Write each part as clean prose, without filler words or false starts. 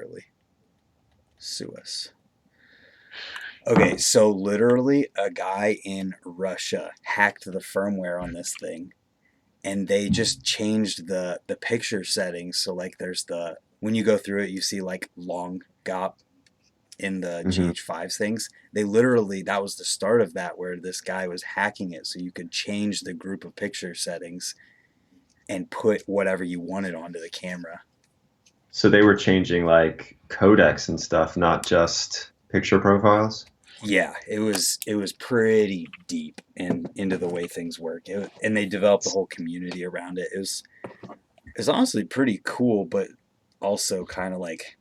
literally. Sue us. Okay, so literally a guy in Russia hacked the firmware on this thing, and they just changed the picture settings. So like there's the when you go through it, you see like long gop in the Hmm. GH5s things. They literally that was the start of that where this guy was hacking it so you could change the group of picture settings and put whatever you wanted onto the camera. So they were changing like codecs and stuff, not just picture profiles. Yeah, it was pretty deep into the way things work. And they developed a whole community around it. It was honestly pretty cool, but also kind of like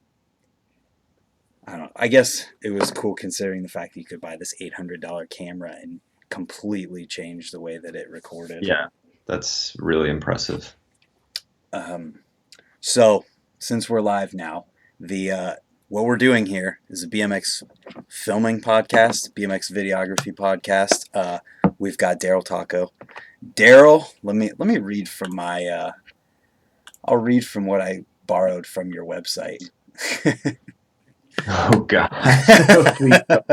I don't know. I guess it was cool considering the fact that you could buy this $800 camera and completely change the way that it recorded. Yeah, that's really impressive. Um, so since we're live now, the what we're doing here is a BMX filming podcast, BMX videography podcast. We've got Darryl Tocco. Darryl, let me read from my. I'll read from what I borrowed from your website. Oh God. Please don't.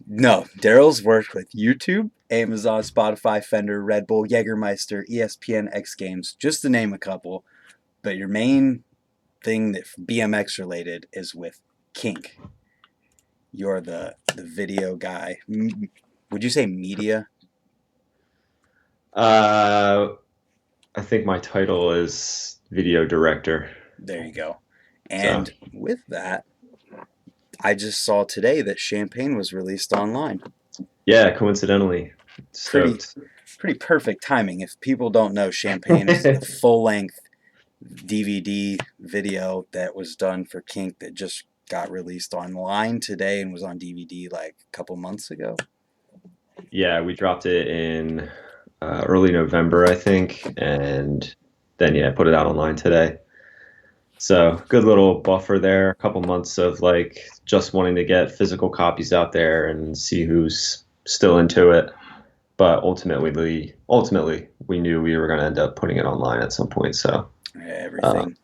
No, Daryl's worked with YouTube, Amazon, Spotify, Fender, Red Bull, Jägermeister, ESPN, X Games, just to name a couple. But your main thing that BMX related is with Kink. You're the video guy. Would you say media? Uh, I think my title is video director. There you go. So And with that, I just saw today that Champagne was released online. yeah, coincidentally, Pretty stoked. pretty perfect timing. If people don't know, Champagne is the full length DVD video that was done for Kink that just got released online today and was on DVD like a couple months ago. Yeah, we dropped it in early November, I think, and then yeah, put it out online today. So good little buffer there. A couple months of like just wanting to get physical copies out there and see who's still into it. But ultimately, we knew we were going to end up putting it online at some point. So uh, Everything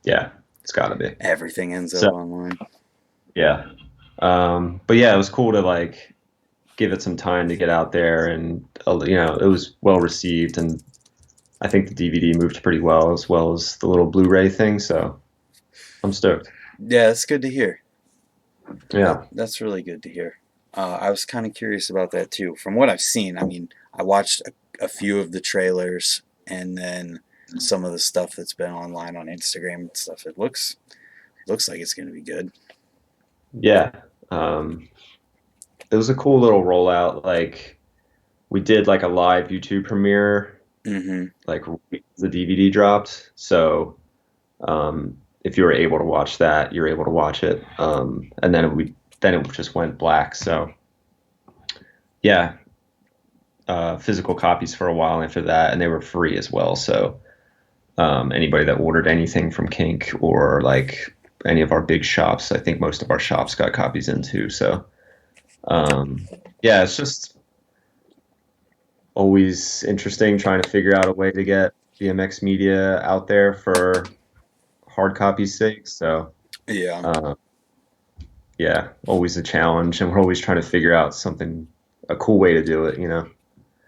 yeah, it's got to be. everything ends up So online. yeah, but yeah, it was cool to like give it some time to get out there, and it was well received, and I think the DVD moved pretty well as the little Blu-ray thing. So I'm stoked. Yeah, that's good to hear. Yeah. That's really good to hear. I was kind of curious about that too. From what I've seen, I mean, I watched a few of the trailers and then some of the stuff that's been online on Instagram and stuff. It looks like it's going to be good. Yeah. Um, it was a cool little rollout. Like we did like a live YouTube premiere, Mm-hmm. like the DVD dropped. So if you were able to watch that, you're able to watch it. And then it just went black. So yeah, physical copies for a while after that, and they were free as well. So anybody that ordered anything from Kink or like any of our big shops, I think most of our shops got copies in too. So yeah, it's just always interesting trying to figure out a way to get BMX media out there for hard copy's sake. So Yeah. uh, yeah, always a challenge, and we're always trying to figure out a cool way to do it,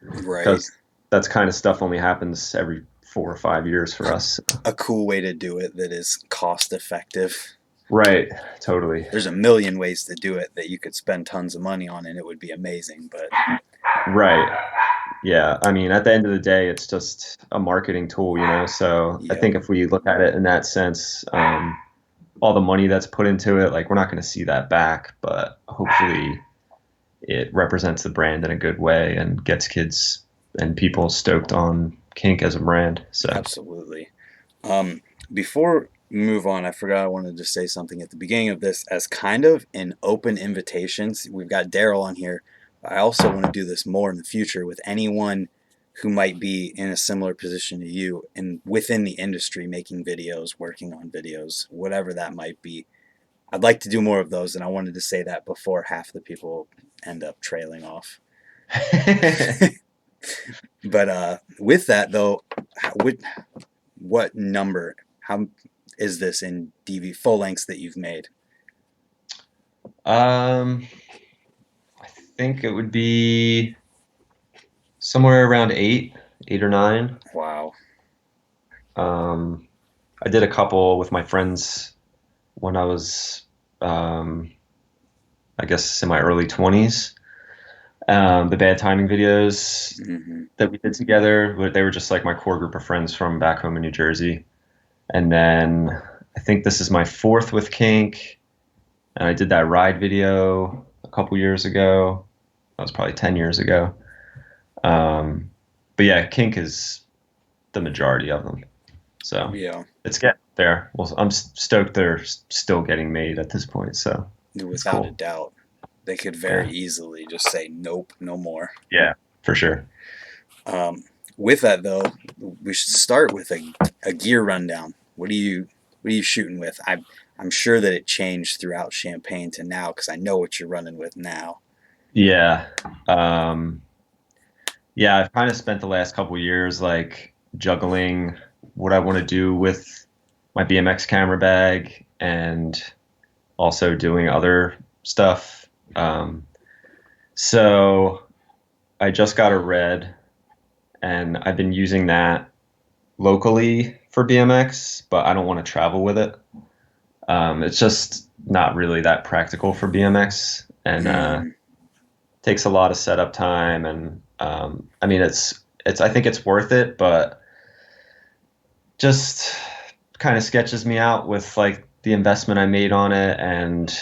Right. because that's kind of stuff only happens every 4 or 5 years for us. So. A cool way to do it that is cost effective. Right, totally. There's a million ways to do it that you could spend tons of money on and it would be amazing, but Right. Yeah, I mean, at the end of the day, it's just a marketing tool, So I yep. think if we look at it in that sense, all the money that's put into it, like we're not going to see that back, but hopefully it represents the brand in a good way and gets kids and people stoked on Kink as a brand. So Absolutely. Um, Before we move on, I forgot I wanted to say something at the beginning of this as kind of an open invitation. We've got Darryl on here. I also want to do this more in the future with anyone who might be in a similar position to you and within the industry making videos, working on videos, whatever that might be. I'd like to do more of those, and I wanted to say that before half the people end up trailing off. But with that, though, what number, How is this in DV full lengths that you've made? Um, I think it would be somewhere around eight or nine. Wow. Um, I did a couple with my friends when I was, um, I guess, in my early 20s. The bad timing videos Hmm. that we did together, they were just like my core group of friends from back home in New Jersey. And then I think this is my fourth with Kink, and I did that ride video a couple years ago. That was probably 10 years ago. Um, but yeah, Kink is the majority of them. So Yeah, it's getting there. Well, I'm stoked they're still getting made at this point. So it's without a cool. doubt. They could very Yeah. easily just say nope, no more. Yeah, for sure. Um, with that though, we should start with a gear rundown. What are you shooting with? I'm sure that it changed throughout Champagne to now because I know what you're running with now. Yeah. Um, yeah, I've kind of spent the last couple years like juggling what I want to do with my BMX camera bag and also doing other stuff. So I just got a red and I've been using that locally for BMX, but I don't want to travel with it. It's just not really that practical for BMX and Mm, takes a lot of setup time. And I mean, I think it's worth it, but just kind of sketches me out with like the investment I made on it and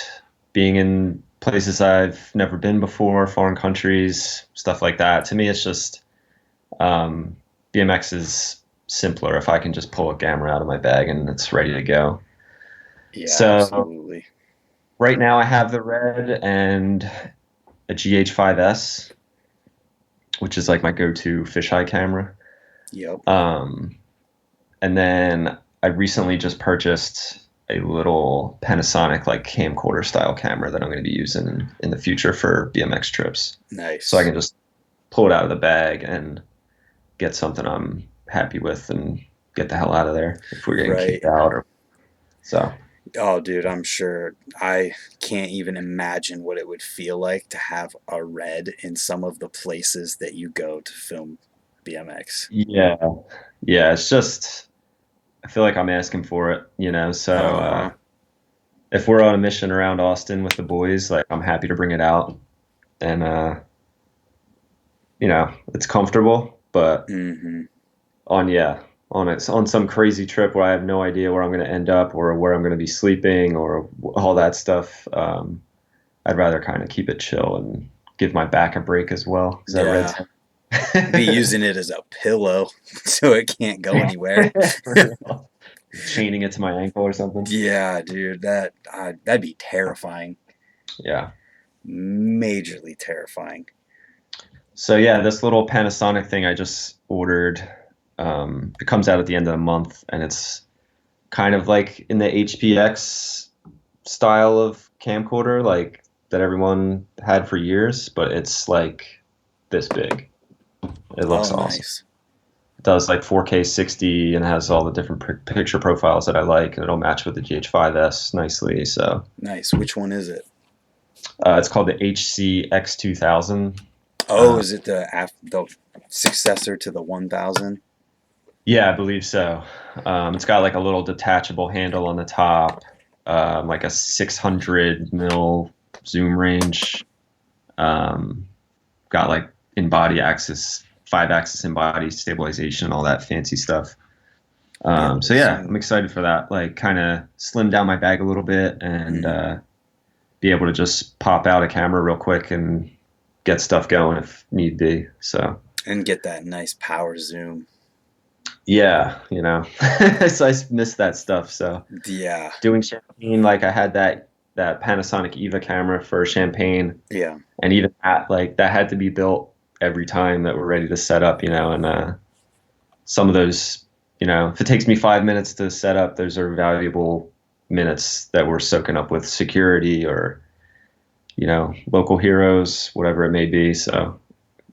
being in places I've never been before, foreign countries, stuff like that. To me, it's just um, BMX is simpler if I can just pull a camera out of my bag and it's ready to go. yeah, So absolutely. right now I have the red and a GH5S, which is like my go-to fisheye camera. Yep. Um, And then I recently just purchased a little Panasonic like camcorder style camera that I'm going to be using in the future for BMX trips. So I Nice. can just pull it out of the bag and get something I'm happy with and get the hell out of there if we're getting Right. kicked out or so. Oh, dude, I'm sure I can't even imagine what it would feel like to have a red in some of the places that you go to film BMX. Yeah. Yeah, it's just I feel like I'm asking for it, you know. So Uh huh. if we're on a mission around Austin with the boys, like I'm happy to bring it out and it's comfortable, but Mm-hmm. yeah, on some crazy trip where I have no idea where I'm going to end up or where I'm going to be sleeping or all that stuff, I'd rather kind of keep it chill and give my back a break as well because that Yeah. red's Be using it as a pillow so it can't go anywhere. for real. Chaining it to my ankle or something. Yeah, dude, that'd be terrifying. Yeah. Majorly terrifying. So yeah, this little Panasonic thing I just ordered, it comes out at the end of the month and it's kind of like in the HPX style of camcorder, like that everyone had for years, but it's like this big. It Oh, looks awesome. nice. It does like 4K 60 and has all the different picture profiles that I like, and it'll match with the GH5S nicely. So Nice. Which one is it? it's called the HCX2000. Oh, Uh, is it the successor to the 1000? yeah, I believe so. It's got like a little detachable handle on the top, like a 600 mil zoom range. Um, got like in body axis, 5 axis in body stabilization, all that fancy stuff. Yeah, So the yeah, I'm Zoom. excited for that. Like kind of slim down my bag a little bit and Hmm. be able to just pop out a camera real quick and get stuff going if need be. So And get that nice power zoom. yeah, so I miss that stuff. So Yeah. doing Champagne, like I had that Panasonic Eva camera for Champagne, Yeah. and even that like that had to be built every time that we're ready to set up, and some of those, if it takes me 5 minutes to set up, those are valuable minutes that we're soaking up with security or, local heroes, whatever it may be. So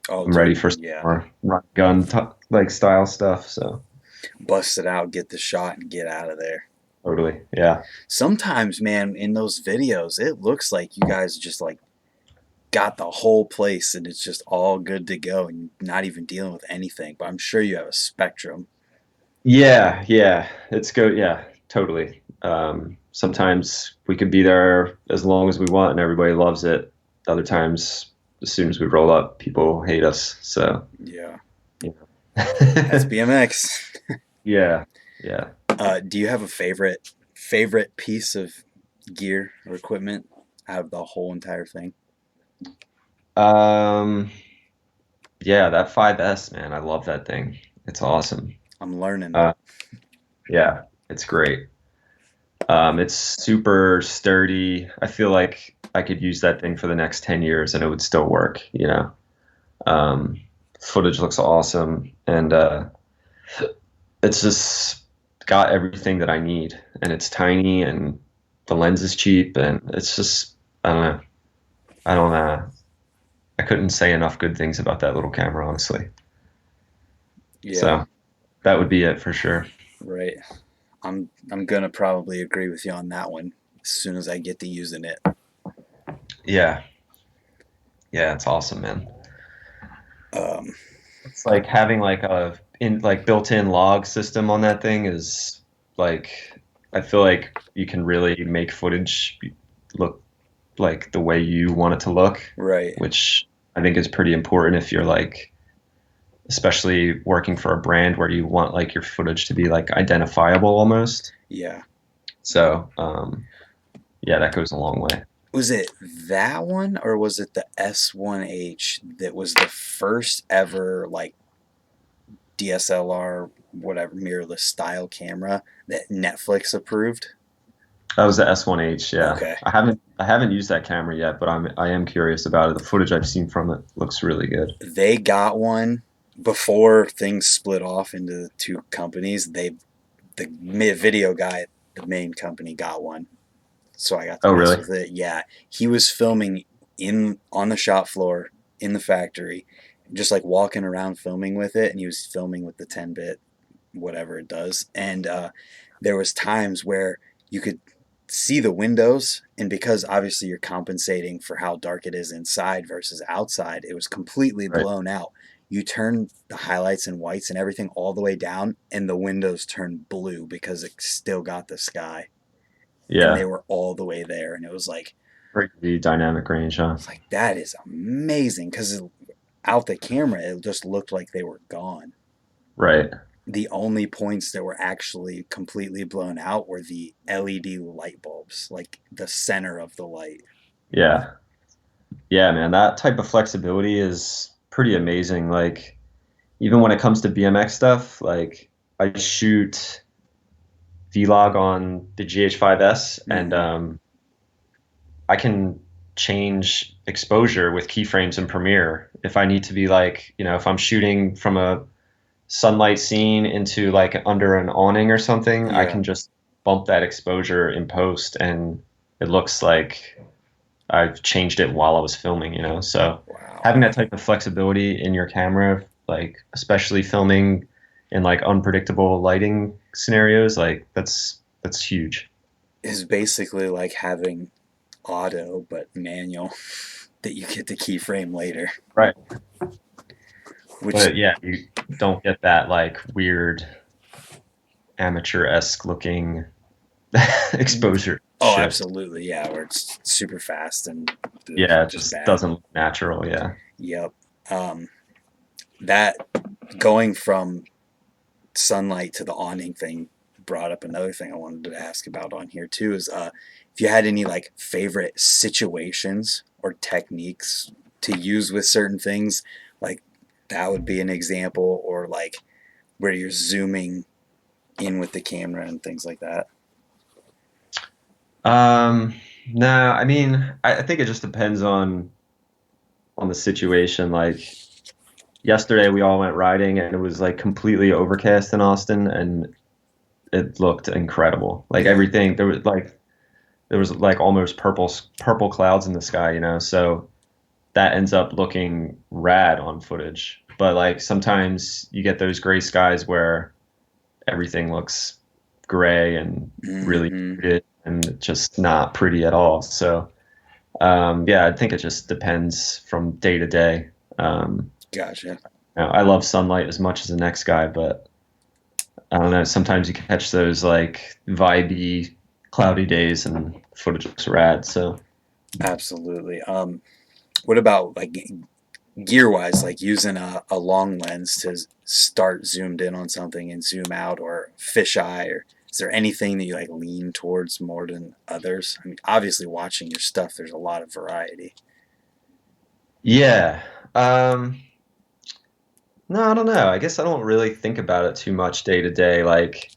Oh, I'm ready dude. for some Yeah. more run gun like style stuff. So Bust it out, get the shot, and get out of there. Totally. Yeah. Sometimes, man, in those videos, it looks like you guys just like got the whole place and it's just all good to go and not even dealing with anything. But I'm sure you have a spectrum. Yeah, yeah. It's good. Yeah, totally. Sometimes we could be there as long as we want and everybody loves it. Other times, as soon as we roll up, people hate us. So, Yeah, you that's know. BMX. Yeah, yeah. Do you have a favorite piece of gear or equipment out of the whole entire thing? Um, yeah, that 5S, man, I love that thing. It's awesome. I'm learning. Uh, yeah, it's great. It's super sturdy. I feel like I could use that thing for the next 10 years and it would still work, you know. Um, Footage looks awesome, and it's just got everything that I need, and it's tiny, and the lens is cheap, and it's just I don't know. I don't I couldn't say enough good things about that little camera, honestly. Yeah, So that would be it for sure. right. I'm gonna probably agree with you on that one as soon as I get to using it. Yeah, yeah, it's awesome, man. Um, It's like having like a in like built-in log system on that thing is like I feel like you can really make footage look like the way you want it to look, right. which I think is pretty important if you're like, especially working for a brand where you want like your footage to be like identifiable almost. Yeah. So, yeah, that goes a long way. Was it that one or was it the S1H that was the first ever like DSLR whatever mirrorless style camera that Netflix approved? That was the S1H. Yeah, Okay. I haven't used that camera yet, but I am curious about it. The footage I've seen from it looks really good. They got one before things split off into the two companies. The video guy, the main company, got one, so I got to Oh, mess really? with it. Yeah, he was filming in on the shop floor in the factory, just like walking around filming with it, and he was filming with the 10-bit whatever it does. And there was times where you could see the windows, and because obviously you're compensating for how dark it is inside versus outside, it was completely Right. blown out. You turn the highlights and whites and everything all the way down, and the windows turn blue because it still got the sky, and they Yeah. were all the way there. And it was Pretty dynamic range, huh? like that is amazing because out the camera, it just looked like they were gone. Right. The only points that were actually completely blown out were the LED light bulbs, like the center of the light. Yeah. Yeah, man, that type of flexibility is pretty amazing. Like, even when it comes to BMX stuff, like I shoot vlog on the GH5S, and Mm-hmm. I can change exposure with keyframes in Premiere if I need to be like, if I'm shooting from a sunlight scene into like under an awning or something, I Yeah. can just bump that exposure in post, and it looks like I've changed it while I was filming. So Wow. having that type of flexibility in your camera, like especially filming in like unpredictable lighting scenarios, like that's huge. Is basically like having auto but manual that you get the keyframe later, Right. which But yeah, you don't get that like weird amateur-esque looking exposure oh, shift. absolutely, yeah, where it's super fast and Yeah, it just just bad. doesn't look natural. Yeah. Yep. Um, that going from sunlight to the awning thing brought up another thing I wanted to ask about on here too is if you had any like favorite situations or techniques to use with certain things, like that would be an example, or like where you're zooming in with the camera and things like that. Um, no, I mean, I think it just depends on the situation. Like yesterday, we all went riding, and it was like completely overcast in Austin, and it looked incredible. Like Yeah, everything, there was like almost purple clouds in the sky. So that ends up looking rad on footage. But like sometimes you get those gray skies where everything looks gray and really Hmm. muted and just not pretty at all. So yeah, I think it just depends from day to day. Um, Gotcha. I love sunlight as much as the next guy, but I don't know. Sometimes you catch those like vibey, cloudy days, and footage looks rad. So Absolutely. What about like gear wise, like using a long lens to start zoomed in on something and zoom out, or fisheye, or is there anything that you like lean towards more than others? I mean, obviously watching your stuff, there's a lot of variety. yeah, um, no, I don't know. I guess I don't really think about it too much day to day. Like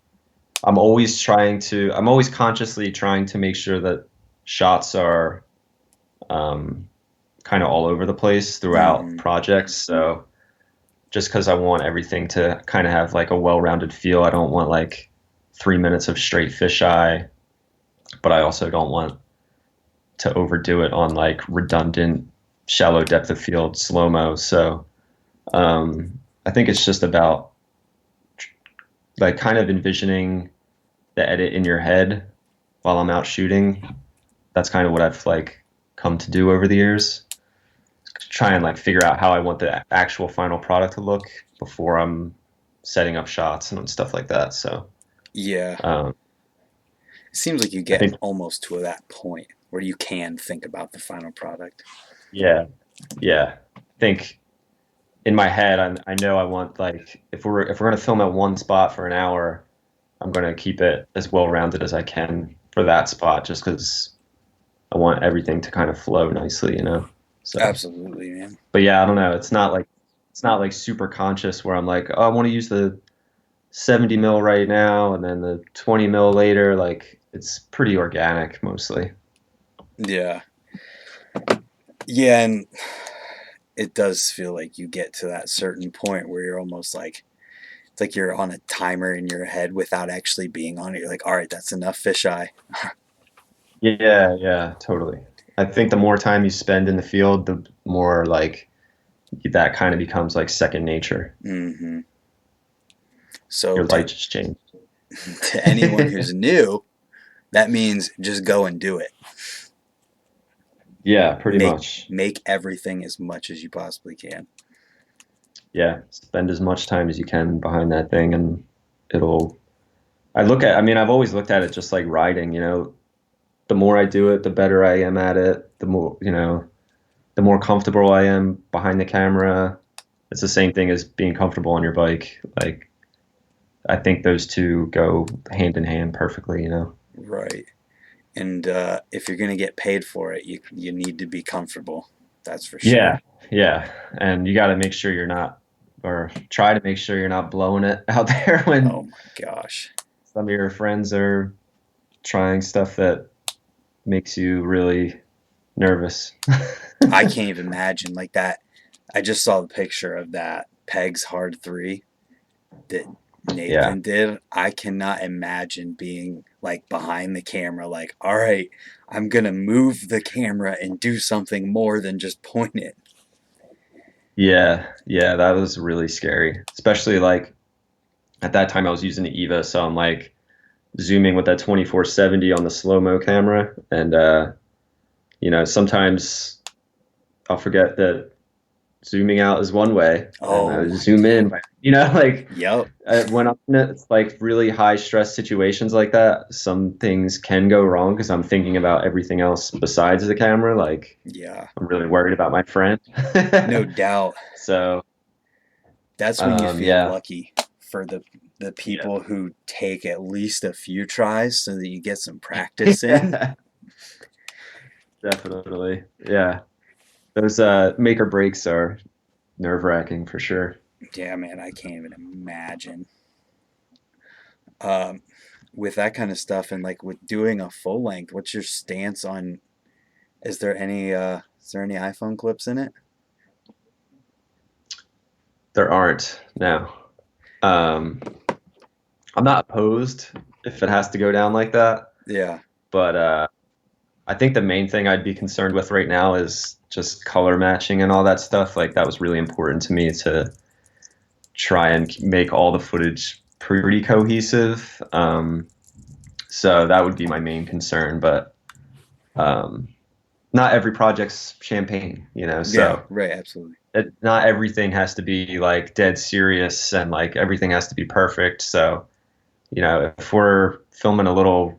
I'm always consciously trying to make sure that shots are um, kind of all over the place throughout Hmm. projects. So just because I want everything to kind of have like a well-rounded feel, I don't want like 3 minutes of straight fisheye, but I also don't want to overdo it on like redundant, shallow depth of field slow mo. So I think it's just about like kind of envisioning the edit in your head while I'm out shooting. That's kind of what I've like come to do over the years. Try and like figure out how I want the actual final product to look before I'm setting up shots and stuff like that. So Yeah, um, it seems like you I get think almost to that point where you can think about the final product. yeah, yeah. I think in my head I know I want like if we're gonna film at one spot for an hour, I'm gonna keep it as well rounded as I can for that spot, just because I want everything to kind of flow nicely, you know. So, Absolutely, man. but yeah, I don't know. It's not like super conscious where I'm like, oh, I want to use the 70 mil right now and then the 20 mil later. Like it's pretty organic mostly. Yeah, yeah, and it does feel like you get to that certain point where you're almost like it's like you're on a timer in your head without actually being on it. You're like, all right, that's enough fisheye. Yeah, yeah, totally. I think the more time you spend in the field, the more like that kind of becomes like second nature. Hmm. So Your light just changed. to anyone who's new, that means just go and do it. Yeah, pretty Make much. make everything as much as you possibly can. Yeah, spend as much time as you can behind that thing and it'll I mean, I've always looked at it just like riding, you know, the more I do it, the better I am at it, the more, you know, the more comfortable I am behind the camera. It's the same thing as being comfortable on your bike. Like, I think those two go hand in hand perfectly, you know? Right. And if you're gonna get paid for it, you need to be comfortable. That's for sure. Yeah, yeah. And you got to make sure you're not, or try to make sure you're not blowing it out there Oh when my gosh. some of your friends are trying stuff that makes you really nervous. I can't even imagine like that. I just saw the picture of that Pegs Hard 3 that Yeah. Nathan did. I cannot imagine being like behind the camera, like, all right, I'm gonna move the camera and do something more than just point it. Yeah. Yeah. That was really scary. Especially like at that time I was using the Eva. So I'm like zooming with that 2470 on the slow mo camera. And, you know, sometimes I'll forget that zooming out is one way and Oh I my zoom god. in, you know, like Yep. when I'm in it's like really high stress situations like that, some things can go wrong because I'm thinking about everything else besides the camera. Like Yeah. I'm really worried about my friend. No doubt. So, That's when you feel yeah, lucky for the yeah, people who take at least a few tries so that you get some practice in. yeah, definitely. Yeah. Those make or breaks are nerve-wracking for sure. Yeah, man, I can't even imagine. Um, with that kind of stuff and like with doing a full length, what's your stance on is there any iPhone clips in it? There aren't now. Um, I'm not opposed if it has to go down like that, Yeah. but I think the main thing I'd be concerned with right now is just color matching and all that stuff. Like that was really important to me to try and make all the footage pretty cohesive. So that would be my main concern, but um, not every project's champagne, you know, Yeah, so right, absolutely. not everything has to be like dead serious and like everything has to be perfect. So, you know, if we're filming a little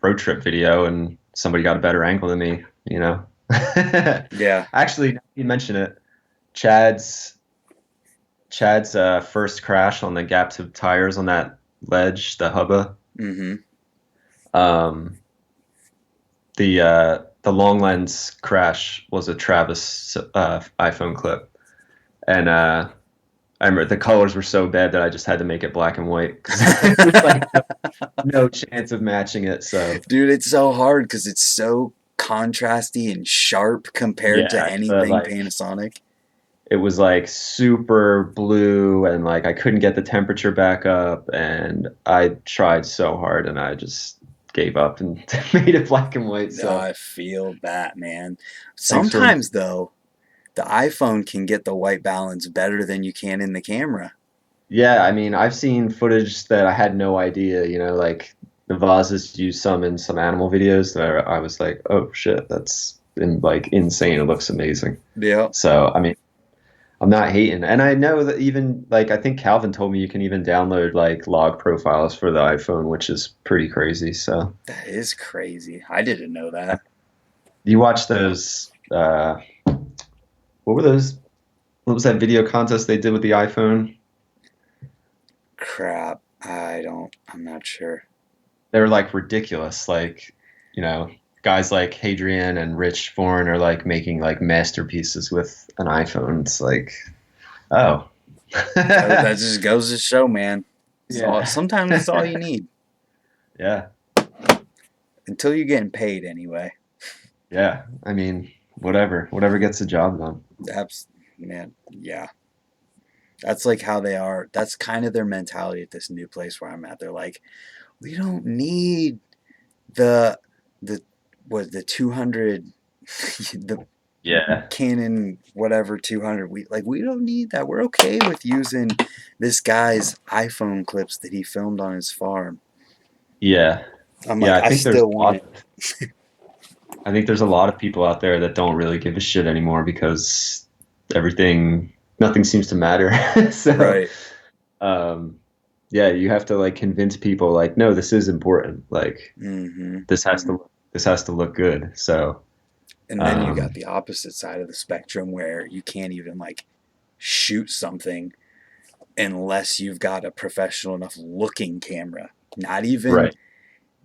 road trip video and somebody got a better angle than me, you know. Yeah. Actually, now you mention it. Chad's Chad's first crash on the gap tube tires on that ledge, the hubba. Mm-hmm. Um, the long lens crash was a Travis iPhone clip, and I remember the colors were so bad that I just had to make it black and white because there was like no chance of matching it. So Dude, it's so hard because it's so contrasty and sharp compared to yeah, anything like Panasonic. it was like super blue and like I couldn't get the temperature back up and I tried so hard and I just gave up and made it black and white. So I feel that, man. thanks for Sometimes, though, the iPhone can get the white balance better than you can in the camera. yeah, I mean I've seen footage that I had no idea, you know, like the vases used some in some animal videos that I was like, oh shit, like insane. It looks amazing. Yeah. So I mean I'm not hating. And I know that even like I think Calvin told me you can even download like log profiles for the iPhone, which is pretty crazy. So That is crazy. I didn't know that. you watch those what were those what was that video contest they did with the iPhone? Crap. I'm not sure. They were like ridiculous. Like, you know, guys like Hadrian and Rich Foreign are like making like masterpieces with an iPhone. It's like, oh. That just goes to show, man. Yeah. Sometimes it's all you need. Yeah. Until you're getting paid, anyway. Yeah. I mean, whatever gets the job done. That's, man, yeah. That's like how they are. That's kind of their mentality at this new place where I'm at. They're like, we don't need the the the 200 the Yeah. Canon whatever 200. We don't need that. We're okay with using this guy's iPhone clips that he filmed on his farm. Yeah. I'm Yeah, like, I I think there's still a want lot it. of I think there's a lot of people out there that don't really give a shit anymore because nothing seems to matter. So, Right. um, yeah, you have to like convince people like, no, this is important. Like Hmm. this has to look good. So, And then you got um, the opposite side of the spectrum where you can't even like shoot something unless you've got a professional enough looking camera. right,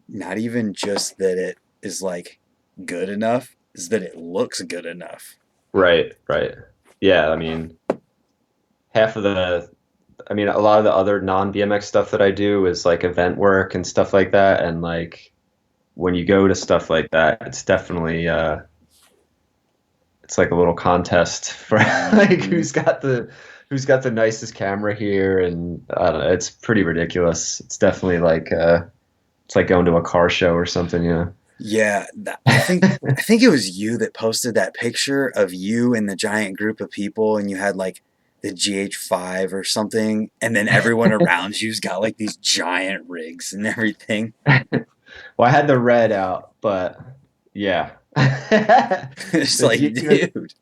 Not even just that it is like good enough, is that it looks good enough. right. Yeah, half of the, a lot of the other non BMX stuff that I do is like event work and stuff like that. And like when you go to stuff like that, it's definitely it's like a little contest for like Hmm. who's got the nicest camera here, and I don't know, it's pretty ridiculous. It's definitely like it's like going to a car show or something, you know. Yeah, I think it was you that posted that picture of you and the giant group of people, and you had like the GH5 or something, and then everyone around you's got like these giant rigs and everything. Well, I had the red out, but yeah. It's the like, G, even, dude.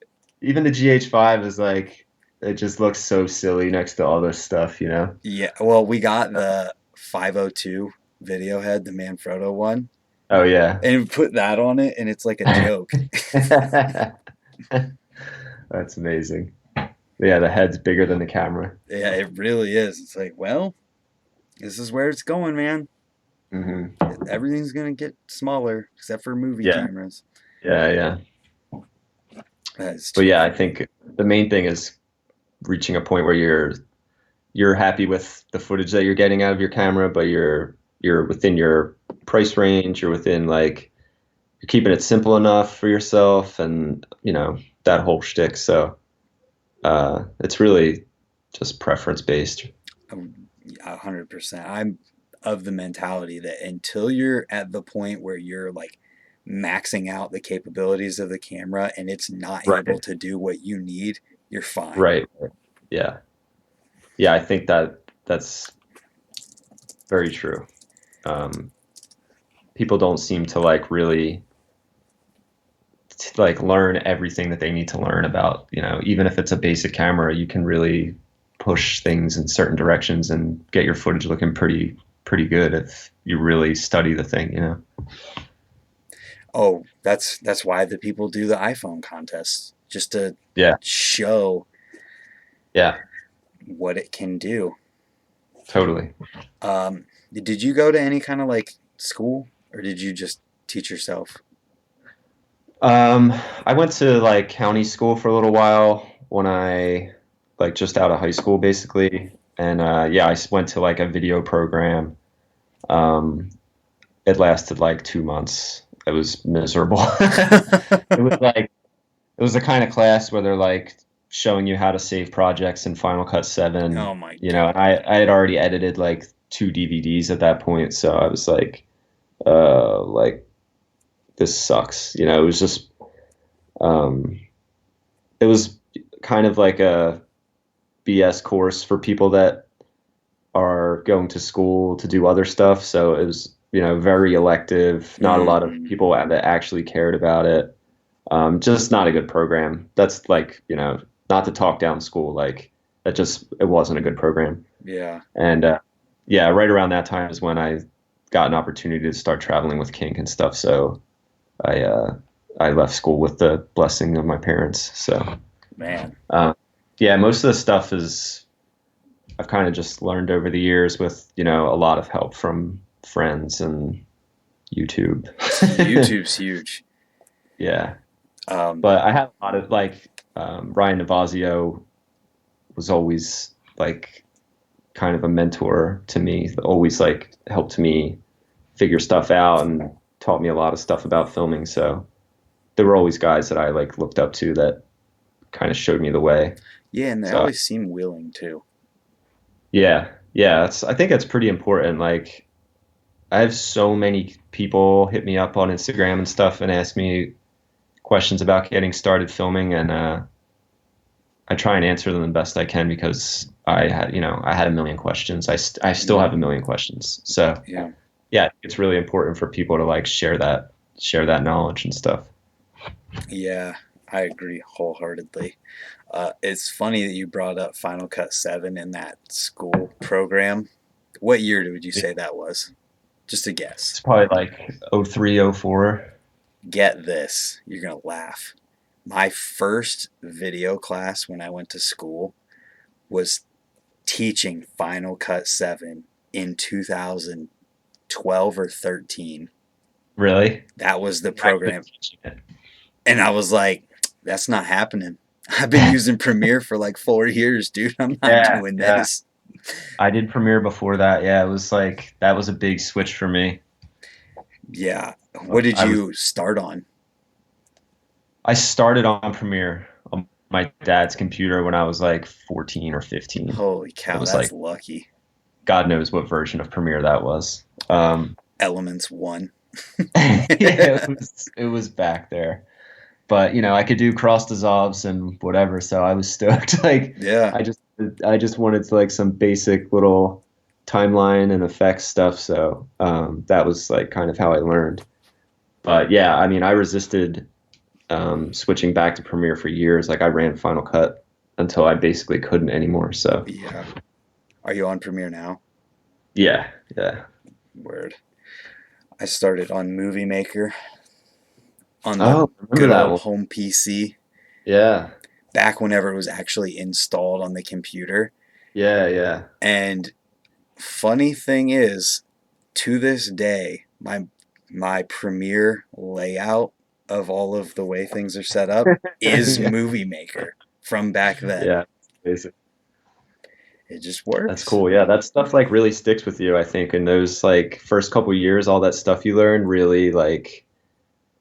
even the GH5 is like it just looks so silly next to all this stuff, you know. Yeah, well, we got the 502 video head, the Manfrotto one, Oh yeah. and we put that on it, and it's like a joke. That's amazing. Yeah, the head's bigger than the camera. Yeah, it really is. It's like, well, this is where it's going, man. Hmm. Everything's gonna get smaller except for movie Yeah, cameras. yeah. That's But too yeah, I funny. think the main thing is reaching a point where you're happy with the footage that you're getting out of your camera, but you're within your price range. You're within like you're keeping it simple enough for yourself, and you know that whole shtick. So it's really just preference based. 100%. I'm of the mentality that until you're at the point where you're like maxing out the capabilities of the camera and it's not able Right. to do what you need, you're fine. Right. Yeah. Yeah. I think that's very true. Um, People don't seem to like really like learn everything that they need to learn about, even if it's a basic camera, you can really push things in certain directions and get your footage looking pretty good if you really study the thing. Oh, that's why the people do the iPhone contests, just to Yeah, show yeah, what it can do. totally. Did you go to any kind of like school, or did you just teach yourself? Um, I went to like county school for a little while when I like just out of high school basically. And yeah, went to like a video program. Um, it lasted like 2 months. It was miserable. It was like it was the kind of class where they're like showing you how to save projects in Final Cut 7, Oh my and God. I had already edited like 2 DVDs at that point, so I was like this sucks. It was just um it was kind of like a BS course for people that are going to school to do other stuff. So it was, very elective. Not a lot of Mm, people that actually cared about it. Just not a good program. That's like, not to talk down school. Like it wasn't a good program. yeah. And yeah, right around that time is when I got an opportunity to start traveling with Kink and stuff. So I uh, I left school with the blessing of my parents. So Man. uh, yeah, most of the stuff is I've kind of just learned over the years with, a lot of help from friends and YouTube. YouTube's huge. Yeah. Um, But I had a lot of like Ryan Navazio was always like kind of a mentor to me, always like helped me figure stuff out and taught me a lot of stuff about filming. So there were always guys that I like looked up to that kind of showed me the way. yeah, and they So always seem willing too. yeah, yeah, I think that's pretty important. Like I have so many people hit me up on Instagram and stuff and ask me questions about getting started filming, and I try and answer them the best I can because I had a million questions. I still have a Mm, million questions. So yeah. yeah, it's really important for people to like share that knowledge and stuff. Yeah, I agree wholeheartedly. It's funny that you brought up Final Cut 7 in that school program. What year would you say that was? Just a guess. It's probably like '03, '04. Get this. You're going to laugh. My first video class when I went to school was teaching Final Cut 7 in 2012 or 13. Really? That was the I could program. teach it. And I was like, that's not happening. I've been using Premiere for like 4 years, dude. I'm not Yeah, doing yeah. this. I did Premiere before that. Yeah, it was like that was a big switch for me. Yeah. What did I was you start on? I started on Premiere on my dad's computer when I was like 14 or 15. Holy It cow, was that's like lucky. God knows what version of Premiere that was. Elements 1. Yeah, it was back there. But I could do cross dissolves and whatever, so I was stoked. Like Yeah. I just I just wanted to like some basic little timeline and effects stuff. So that was like kind of how I learned. But yeah, I mean, I resisted switching back to Premiere for years. Like I ran Final Cut until I basically couldn't anymore. So Yeah. Are you on Premiere now? yeah, yeah. Word. I started on Movie Maker on the Oh, I remember good that old one. home PC Yeah, back whenever it was actually installed on the computer. yeah, yeah. And funny thing is, to this day, my Premiere layout of all of the way things are set up is Yeah, Movie Maker from back then. yeah. Basic. It just That's works. cool. Yeah, that stuff like really sticks with you, I think. In those like first couple years, all that stuff you learn really like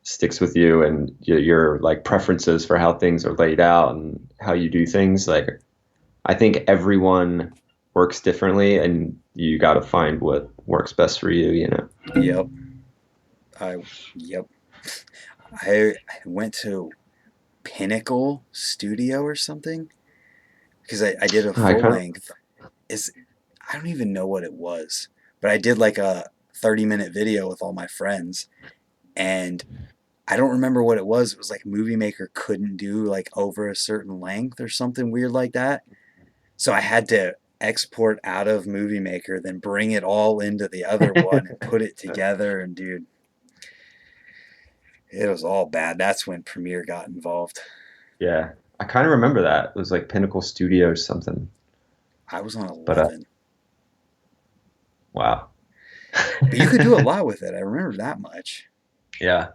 sticks with you, and your like preferences for how things are laid out and how you do things. Like I think everyone works differently, and you got to find what works best for you, you know. Yep. I yep. I went to Pinnacle Studio or something because I did a I full kind of length. Is I don't even know what it was, but I did like a 30-minute video with all my friends, and I don't remember what it was. It was like Movie Maker couldn't do like over a certain length or something weird like that. So I had to export out of Movie Maker, then bring it all into the other one and put it together. And dude, it was all bad. That's when Premiere got involved. Yeah, I kind of remember that. It was like Pinnacle Studio or something. I was on But 11, wow. but you could do a lot with it. I remember that much. Yeah,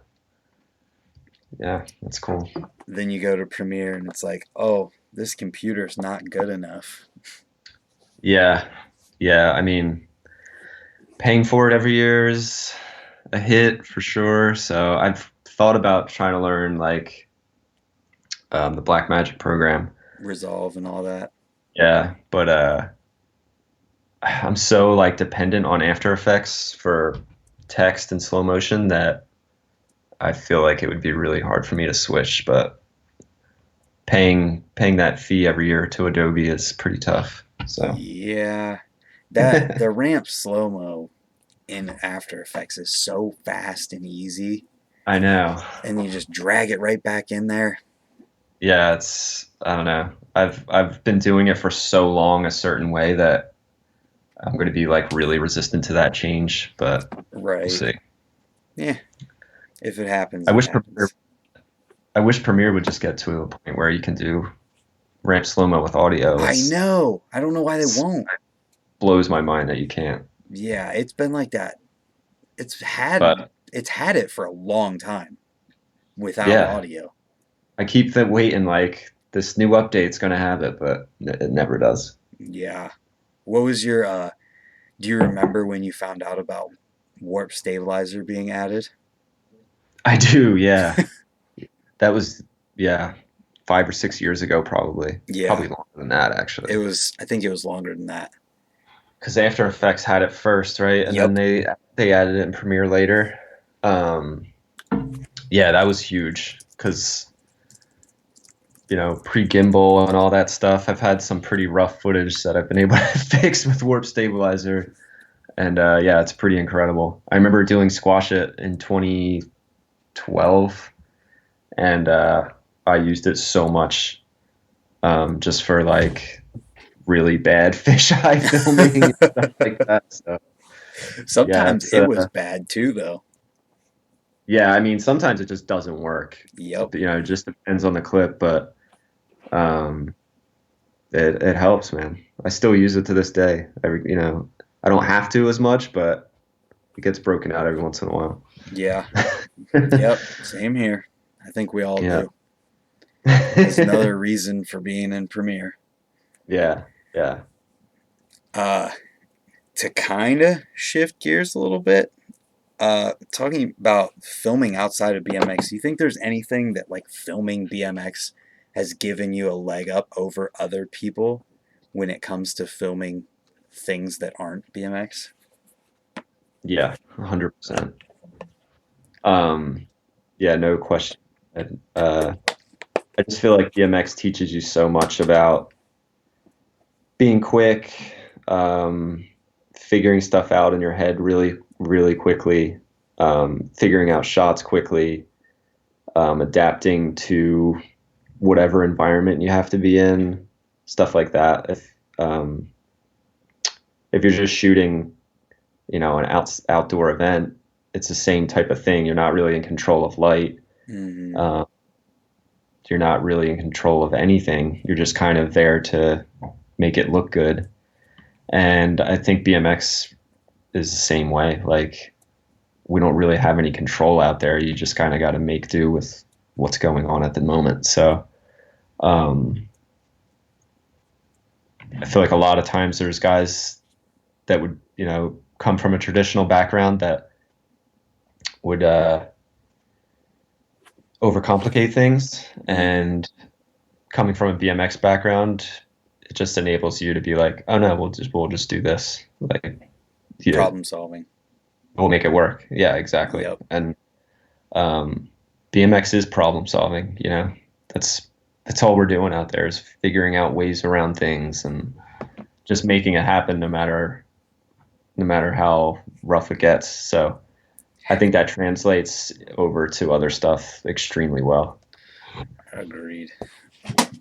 yeah, that's cool. Then you go to Premiere and it's like, oh, this computer's not good enough. Yeah, yeah. I mean, paying for it every year is a hit for sure. So I've thought about trying to learn like the Black Magic program. Resolve and all that. Yeah, but I'm so like dependent on After Effects for text and slow motion that I feel like it would be really hard for me to switch. But paying that fee every year to Adobe is pretty tough. So Yeah. That the ramp slow mo in After Effects is so fast and easy, I know. and you just drag it right back in there. Yeah, it's I don't know. I've been doing it for so long a certain way that I'm going to be like really resistant to that change, but we'll Right. see. Yeah. If it happens, I it wish Premiere, happens. I wish Premiere would just get to a point where you can do ramp slow mo with audio. I It's, know. I don't know why they it's won't. blows my mind that you can't. Yeah, it's been like that. It's had But it's had it for a long time without yeah, audio. I keep the waiting like this new update's going to have it, but it never does. Yeah. What was your do you remember when you found out about warp stabilizer being added? I do, yeah. That was yeah, 5 or 6 years ago, Yeah. probably longer than that It actually. was I think it was longer than that. Because After Effects had it first, right? And then Yep. they added it in Premiere later. Um, yeah, that was huge because pre gimbal and all that stuff. I've had some pretty rough footage that I've been able to fix with Warp Stabilizer, and yeah, it's pretty incredible. I remember doing Squash It in 2012, and I used it so much just for like really bad fisheye filming and stuff like that. So yeah, Sometimes it's it was bad too though. yeah. I mean, sometimes it just doesn't work. Yep. It just depends on the clip, but um, it helps, man. I still use it to this day. I don't have to as much, but it gets broken out every once in a while. Yeah. Yep. Same here. I think we all Yeah. do. That's another reason for being in Premiere. Yeah. Yeah. Uh, to kind of shift gears a little bit, talking about filming outside of BMX, do you think there's anything that like filming BMX has given you a leg up over other people when it comes to filming things that aren't BMX? Yeah. 100%. Um, yeah, no question. And, I just feel like BMX teaches you so much about being quick, figuring stuff out in your head really, really quickly, figuring out shots quickly, adapting to whatever environment you have to be in, stuff like that. If you're just shooting, an outdoor event, it's the same type of thing. You're not really in control of light. Mm-hmm. Uh, you're not really in control of anything. You're just kind of there to make it look good. And I think BMX is the same way. Like we don't really have any control out there. You just kind of got to make do with what's going on at the moment. So um, I feel like a lot of times there's guys that would come from a traditional background that would overcomplicate things, Mm-hmm. and coming from a BMX background, it just enables you to be like, oh no, we'll just do this. Like, yeah, Problem solving. we'll make it work. Yeah, exactly. Yep. And um, BMX is problem solving. That's that's all we're doing out there is figuring out ways around things and just making it happen no matter no matter how rough it gets. So I think that translates over to other stuff extremely well. Agreed.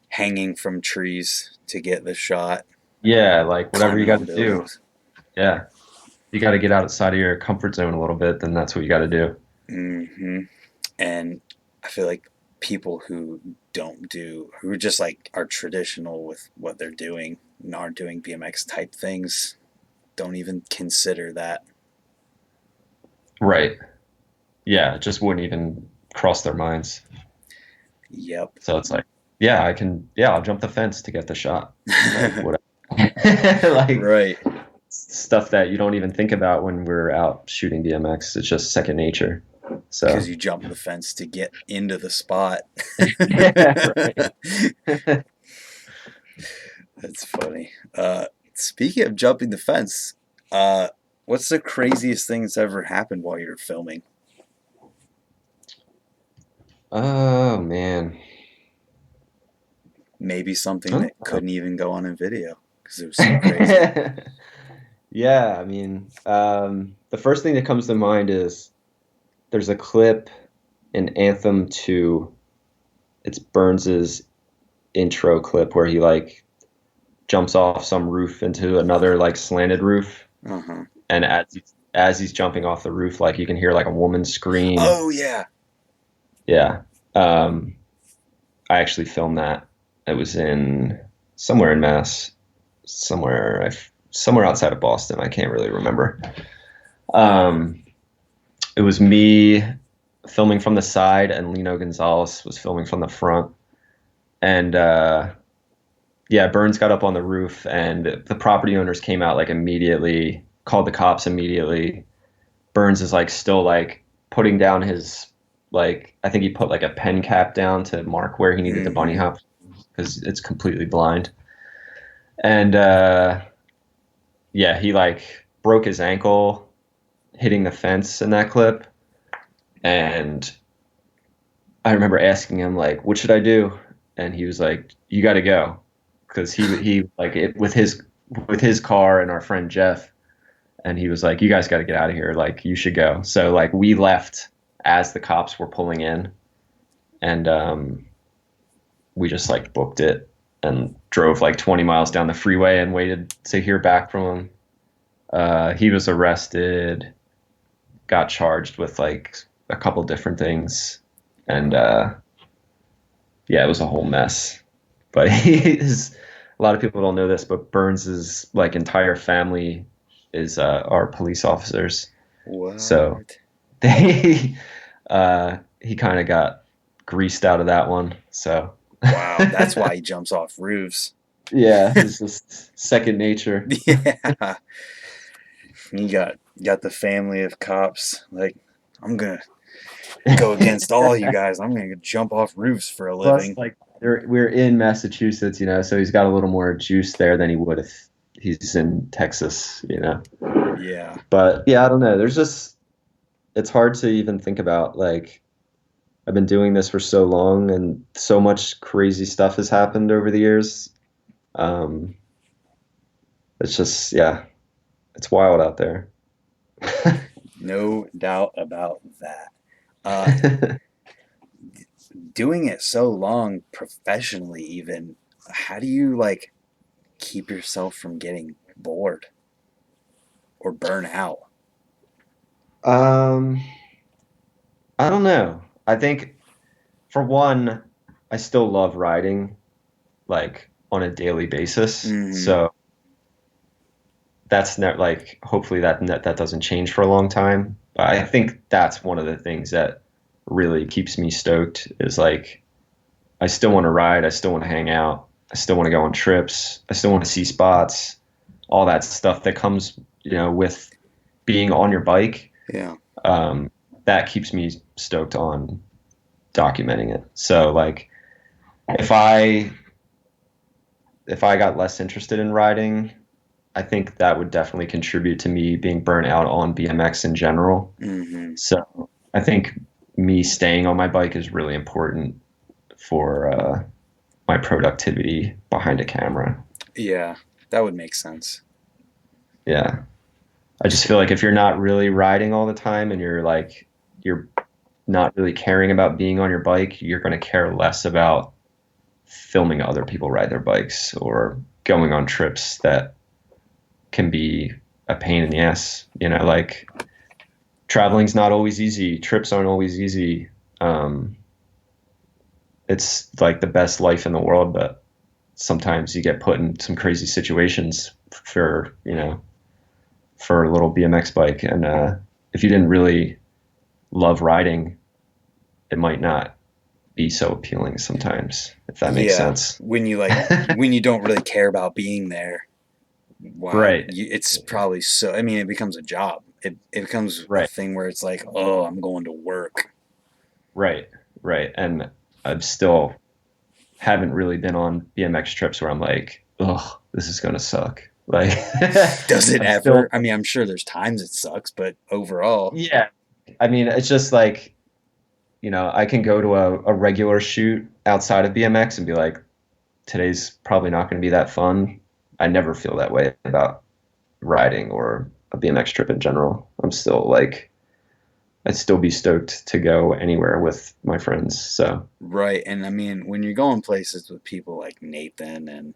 Hanging from trees to get the shot, Yeah, like whatever you climbing got on to do. buildings. Yeah, you got to get outside of your comfort zone a little bit, then that's what you got to do. hmm And I feel like people who are just like are traditional with what they're doing and aren't doing BMX type things, don't even consider that. Right. Yeah, it just wouldn't even cross their minds. Yep. So it's like, yeah, I'll jump the fence to get the shot. Like whatever. Like Right. stuff that you don't even think about when we're out shooting BMX. It's just second nature. Because So, you jump the fence to get into the spot. yeah, right. That's funny. Speaking of jumping the fence, uh, what's the craziest thing that's ever happened while you're filming? Oh man. Maybe something I that don't know. couldn't even go on a video because it was so crazy. Yeah, I mean, the first thing that comes to mind is there's a clip in Anthem 2. It's Burns's intro clip where he like jumps off some roof into another like slanted roof, Uh huh. and as he's jumping off the roof, like you can hear like a woman scream. Oh yeah. Yeah. Um, I actually filmed that. It was in somewhere in Mass, somewhere outside of Boston. I can't really remember. Um, it was me filming from the side, and Lino Gonzalez was filming from the front. And yeah, Burns got up on the roof, and the property owners came out like immediately, called the cops immediately. Burns is like still like putting down his like I think he put like a pen cap down to mark where he needed to bunny Mm-hmm. hop because it's completely blind. And yeah, he like broke his ankle hitting the fence in that clip. And I remember asking him like, "What should I do?" And he was like, "You got to go," because he like it with his car and our friend Jeff, and he was like, "You guys got to get out of here. Like, you should go." So like we left as the cops were pulling in, and we just like booked it and drove like 20 miles down the freeway and waited to hear back from him. He was arrested, got charged with like a couple different things, and yeah, it was a whole mess. But he is a lot of people don't know this, but Burns's like entire family is are police officers. So What? they he kind of got greased out of that one. So Wow. That's why he jumps off roofs. yeah, it's just second nature. Yeah. You got the family of cops. Like, I'm gonna go against all you guys. I'm gonna jump off roofs for a Plus, living. like we're in Massachusetts, so he's got a little more juice there than he would if he's in Texas. Yeah. But yeah, I don't know. It's hard to even think about. Like, I've been doing this for so long, and so much crazy stuff has happened over the years. Um, it's just, yeah, it's wild out there. No doubt about that. Uh, Doing it so long professionally, even, how do you like keep yourself from getting bored or burn out? um, I don't know. I think for one, I still love riding like on a daily basis. Mm-hmm. So that's not like hopefully that doesn't change for a long time. But I think that's one of the things that really keeps me stoked is like I still want to ride, I still want to hang out, I still want to go on trips, I still want to see spots, all that stuff that comes, with being on your bike. Yeah. Um, that keeps me stoked on documenting it. So like if I if I got less interested in riding, I think that would definitely contribute to me being burnt out on BMX in general. Mm-hmm. So I think me staying on my bike is really important for my productivity behind a camera. Yeah, that would make sense. Yeah. I just feel like if you're not really riding all the time and you're not really caring about being on your bike, you're going to care less about filming other people ride their bikes or going on trips that can be a pain in the ass. Like traveling's not always easy. Trips aren't always easy. Um, it's like the best life in the world, but sometimes you get put in some crazy situations for a little BMX bike. And if you didn't really love riding, it might not be so appealing sometimes, if that makes Yeah, sense. when you don't really care about being there, wow, Right, it's probably so. I mean, it becomes a job. It becomes a right, thing where it's like, oh, I'm going to work. right, right. And I've still haven't really been on BMX trips where I'm like, oh, this is gonna suck. Like, Does it I'm ever? still, I mean, I'm sure there's times it sucks, but overall, yeah. I mean, it's just like, I can go to a regular shoot outside of BMX and be like, today's probably not going to be that fun. I never feel that way about riding or a BMX trip in general. I'd still be stoked to go anywhere with my friends. So, right. And I mean, when you're going places with people like Nathan and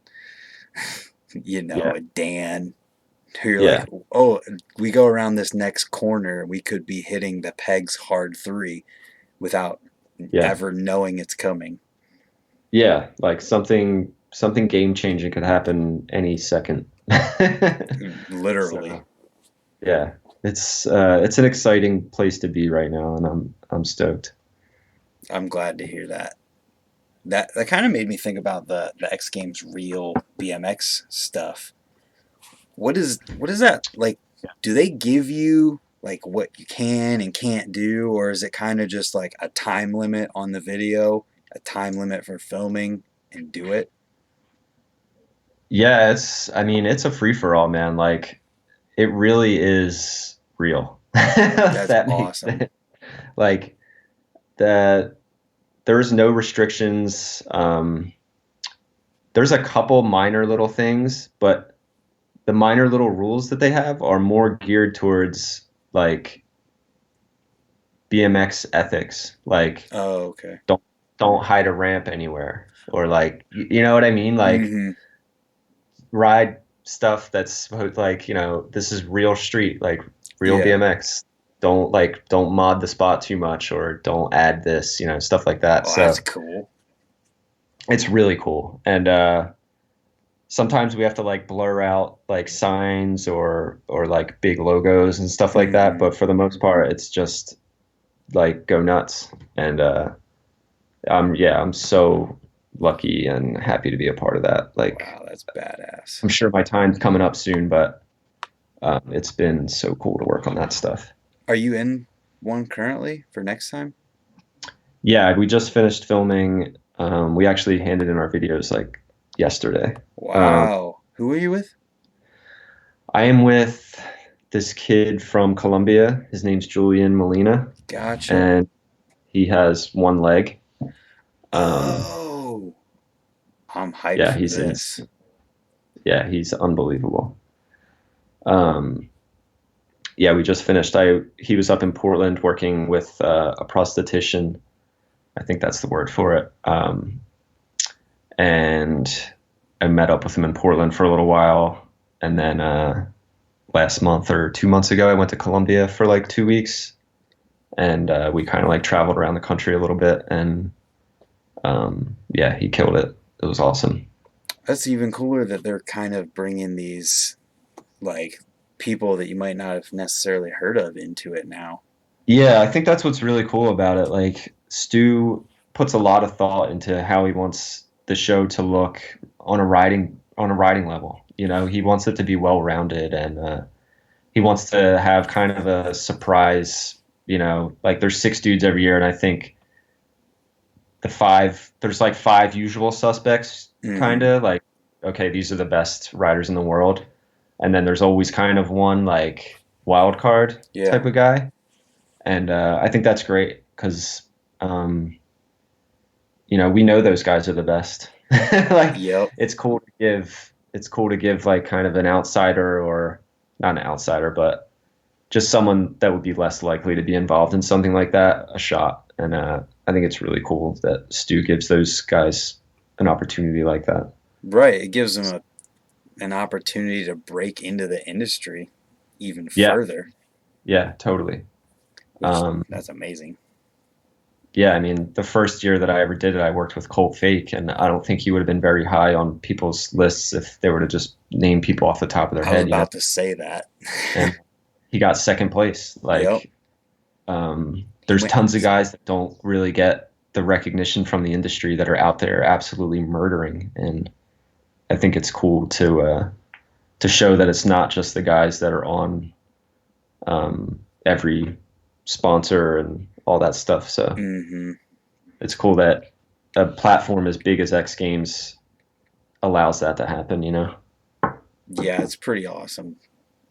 yeah, Dan, who you're like, yeah, oh, we go around this next corner, we could be hitting the pegs hard three without yeah, ever knowing it's coming. yeah. Like something game changing could happen any second. Literally. So, yeah, it's an exciting place to be right now, and I'm stoked. I'm glad to hear that. That kind of made me think about the X Games Real BMX stuff. What is that like? Do they give you like what you can and can't do, or is it kind of just like a time limit on the video, a time limit for filming, and do it? Yeah, I mean, it's a free for all, man. Like it really is real. If That's that makes awesome. sense. Like that there's no restrictions. There's a couple minor little things, but the minor little rules that they have are more geared towards like BMX ethics. Like Oh, okay. don't don't hide a ramp anywhere or like you know what I mean? Like Mm-hmm. ride stuff like, this is real street, like real Yeah. BMX. Don't mod the spot too much or don't add this, stuff like that. Oh, that's So cool. it's really cool. And sometimes we have to like blur out like signs or like big logos and stuff like that. Mm-hmm. But for the most part, it's just like go nuts. And I'm so lucky and happy to be a part of that. Like Wow, that's badass. I'm sure my time's coming up soon, but it's been so cool to work on that stuff. Are you in one currently for next time? Yeah, we just finished filming. We actually handed in our videos like yesterday. Um, Wow. Who are you with? I am with this kid from Colombia. His name's Julian Molina, Gotcha. and he has one leg. Um, Oh, I'm hyped yeah, for this. he's unbelievable. Um, yeah, we just finished. He was up in Portland working with a prosthetician. I think that's the word for it. And I met up with him in Portland for a little while, and then last month or 2 months ago, I went to Colombia for like 2 weeks, and we kind of like traveled around the country a little bit, and yeah, he killed it. It was awesome. That's even cooler that they're kind of bringing these like people that you might not have necessarily heard of into it now. Yeah, I think that's what's really cool about it. Like Stu puts a lot of thought into how he wants the show to look on a riding level. He wants it to be well rounded, and he wants to have kind of a surprise. Like there's 6 dudes every year, and I think there's like five usual suspects, kind Mm-hmm. of like, okay, these are the best riders in the world, and then there's always kind of one like wild card Yeah. type of guy, and I think that's great because um, we know those guys are the best. Like Yep. it's cool to give like kind of an outsider or not an outsider, but just someone that would be less likely to be involved in something like that a shot. And I think it's really cool that Stu gives those guys an opportunity like that. Right. It gives them an opportunity to break into the industry even Yeah, further, yeah, totally. which Um, that's amazing. yeah, I mean, the first year that I ever did it, I worked with Colt Fake, and I don't think he would have been very high on people's lists if they were to just name people off the top of their I was head, you know. about to say that. And he got second place. Yep. Like, He there's went. tons of guys that don't really get the recognition from the industry that are out there absolutely murdering, and I think it's cool to show that it's not just the guys that are on every sponsor and all that stuff. So Hmm. it's cool that a platform as big as X Games allows that to happen, you know? Yeah, it's pretty awesome.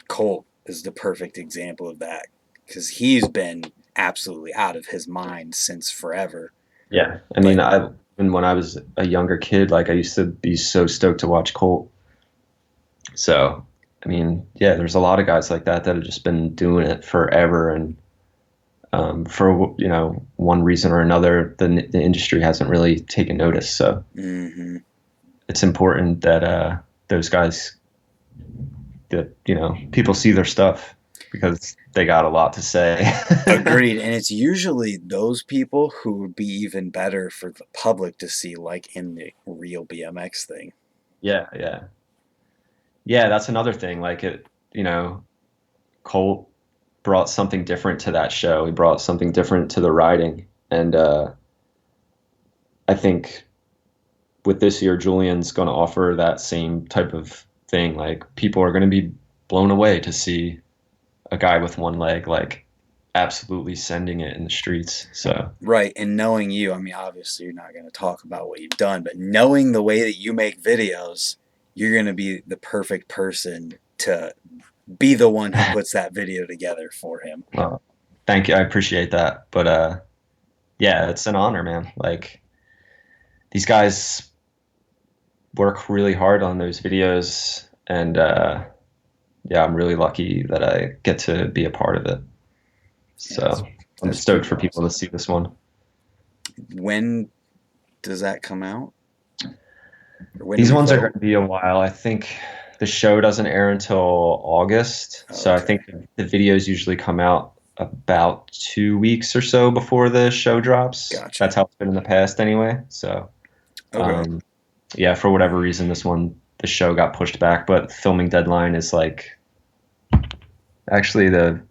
Colt is the perfect example of that because he's been absolutely out of his mind since forever. Yeah. I mean, But when I was a younger kid, like I used to be so stoked to watch Colt. So, I mean, yeah, there's a lot of guys like that that have just been doing it forever. And for, you know, one reason or another, the industry hasn't really taken notice. So hmm it's important that those guys, that, you know, people see their stuff because they got a lot to say. agreed, and it's usually those people who would be even better for the public to see, like in the real BMX thing. Yeah, yeah. Yeah, that's another thing. Like you know, Colt brought something different to that show. He brought something different to the riding. And I think with this year, Julian's going to offer that same type of thing. Like people are going to be blown away to see a guy with one leg, like absolutely sending it in the streets. So Right, and knowing you, I mean, obviously you're not going to talk about what you've done, but knowing the way that you make videos, you're going to be the perfect person to be the one who puts that video together for him. well, thank you. I appreciate that. But yeah, it's an honor, man. Like these guys work really hard on those videos, and yeah, I'm really lucky that I get to be a part of it. Yeah, that's So I'm that's stoked pretty for people to awesome. see this one. When does that come out? Or when do These we ones are going vote? to be a while. I think the show doesn't air until August. So I Okay, think the videos usually come out about 2 weeks or so before the show drops. gotcha. That's how it's been in the past anyway. So Okay, um, yeah, for whatever reason, this one, the show got pushed back, but filming deadline is like actually the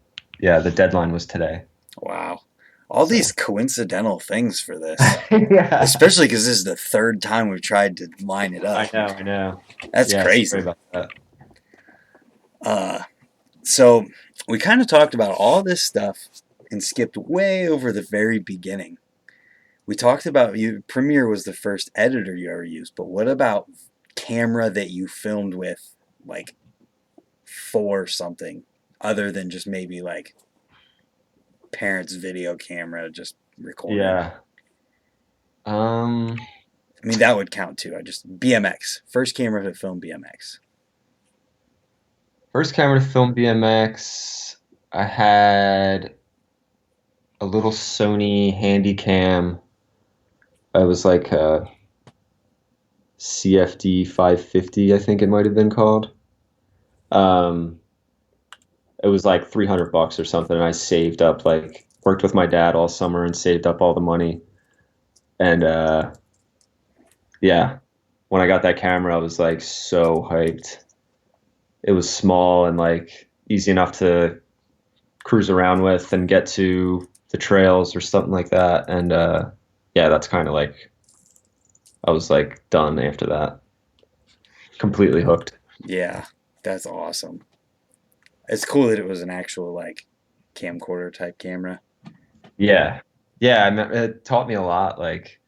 deadline was today. wow. All these So coincidental things for this, yeah, especially because this is the third time we've tried to line it up. I know. That's Yeah, sorry crazy. about that. Uh, so we kind of talked about all this stuff and skipped way over the very beginning. We talked about you. Premiere was the first editor you ever used, but what about camera that you filmed with, like for something other than just maybe like parents' video camera, just recording? Yeah. Um, I mean, that would count too. I just BMX, first camera to film BMX. First camera to film BMX, I had a little Sony Handycam. It was like a CFD 550, I think it might have been called. Um, it was like $300 or something, and I saved up, like worked with my dad all summer and saved up all the money. And yeah, when I got that camera, I was like so hyped. It was small and like easy enough to cruise around with and get to the trails or something like that. And yeah, that's kind of like I was like done after that, completely hooked. Yeah, that's awesome. It's cool that it was an actual like camcorder type camera. Yeah, yeah, it taught me a lot. Like,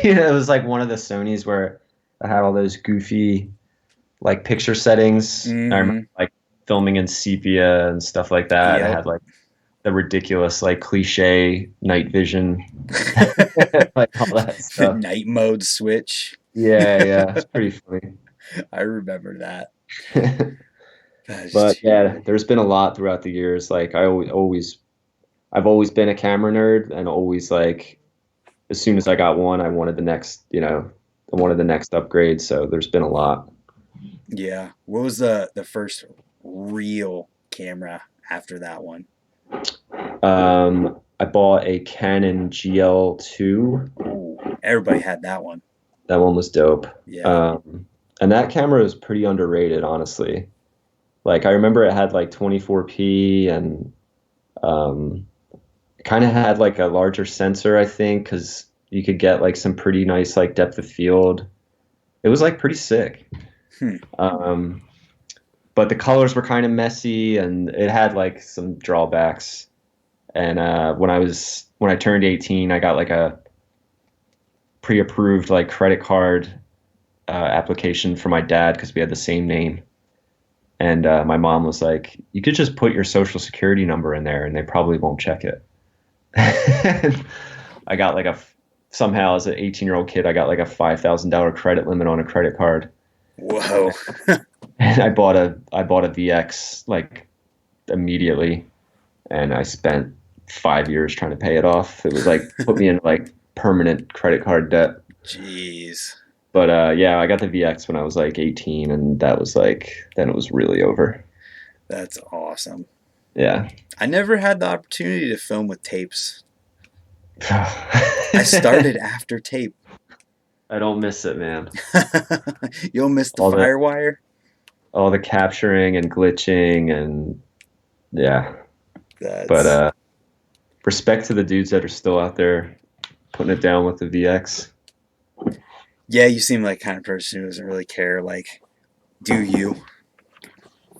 you know, it was like one of the Sonys where I had all those goofy like picture settings. I remember Mm-hmm. like filming in sepia and stuff like that. I Yep. had like the ridiculous like cliche night vision, like all that stuff. Night mode switch. Yeah, yeah, it's pretty funny. I remember that. But That's- yeah, there's been a lot throughout the years. Like I've always been a camera nerd and always like as soon as I got one, I wanted the next, I wanted the next upgrade. So there's been a lot. yeah. What was the first real camera after that one? I bought a Canon GL2. Ooh, everybody had that one. That one was dope. Yeah. Um, and that camera is pretty underrated, honestly. Like I remember it had like 24p and um, it kind of had like a larger sensor, I think, because you could get like some pretty nice like depth of field. It was like pretty sick. Hmm. Um, but the colors were kind of messy and it had like some drawbacks. And when I turned 18, I got like a pre-approved like credit card application for my dad because we had the same name. And my mom was like, "You could just put your social security number in there, and they probably won't check it." I got like somehow as an 18-year-old kid, I got like a $5,000 credit limit on a credit card, Whoa. and I bought a VX like immediately, and I spent 5 years trying to pay it off. It was like put me in like permanent credit card debt. Jeez. But yeah, I got the VX when I was like 18, and that was like then it was really over. That's awesome. Yeah. I never had the opportunity to film with tapes. I started I after tape. don't miss it, man. You'll miss the All the firewire. all the capturing and glitching and yeah. But That's respect to the dudes that are still out there putting it down with the VX. yeah. You seem like kind of person who doesn't really care. Like, do you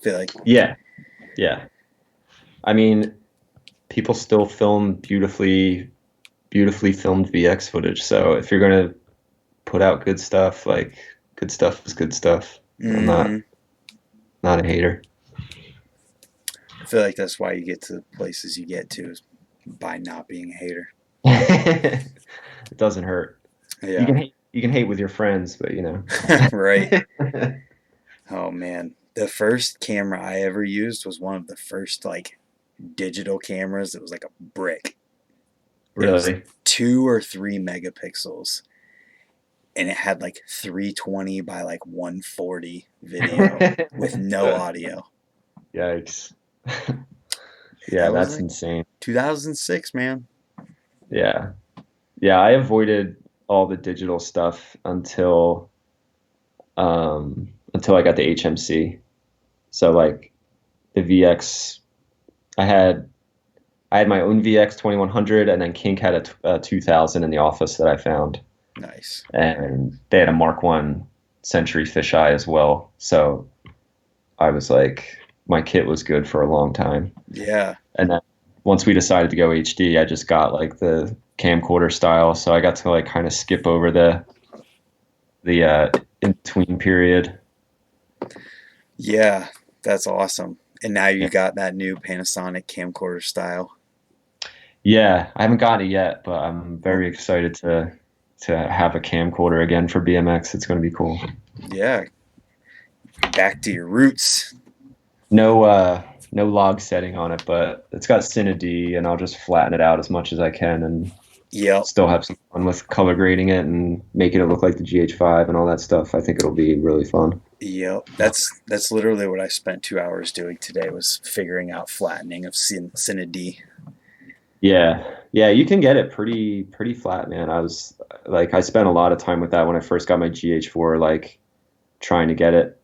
feel like Yeah, yeah. I mean, people still film beautifully filmed VX footage. So if you're gonna put out good stuff, like good stuff is good stuff. I'm hmm not a hater. I feel like that's why you get to the places you get to is by not being a hater. It doesn't hurt. Yeah. You can hate with your friends, but you know. Right. Oh man. The first camera I ever used was one of the first like digital cameras. It was like a brick. It was Really. 2 or 3 megapixels and it had like 320 by like 140 video with no audio. Yikes. That Yeah, was that's like insane. 2006, man. Yeah. Yeah, I avoided all the digital stuff until I got the HMC. So like the VX, I had I had my own VX 2100 and then Kink had a 2000 in the office that I found. Nice. And they had a Mark One Century fisheye as well. So I was like my kit was good for a long time. Yeah. And then once we decided to go HD, I just got like the camcorder style, so I got to like kind of skip over the in between period. Yeah. That's awesome. And now you Yeah. got that new Panasonic camcorder style. Yeah, I haven't got it yet, but I'm very excited to have a camcorder again for BMX. It's going to be cool. Yeah. Back to your roots. No no log setting on it, but it's got Cine D, and I'll just flatten it out as much as I can and Yep. still have some fun with color grading it and making it look like the GH5 and all that stuff. I think it'll be really fun. Yep. That's literally what I spent 2 hours doing today was figuring out flattening of Cine D. Yeah. Yeah, you can get it pretty flat, man. I spent a lot of time with that when I first got my GH4, like trying to get it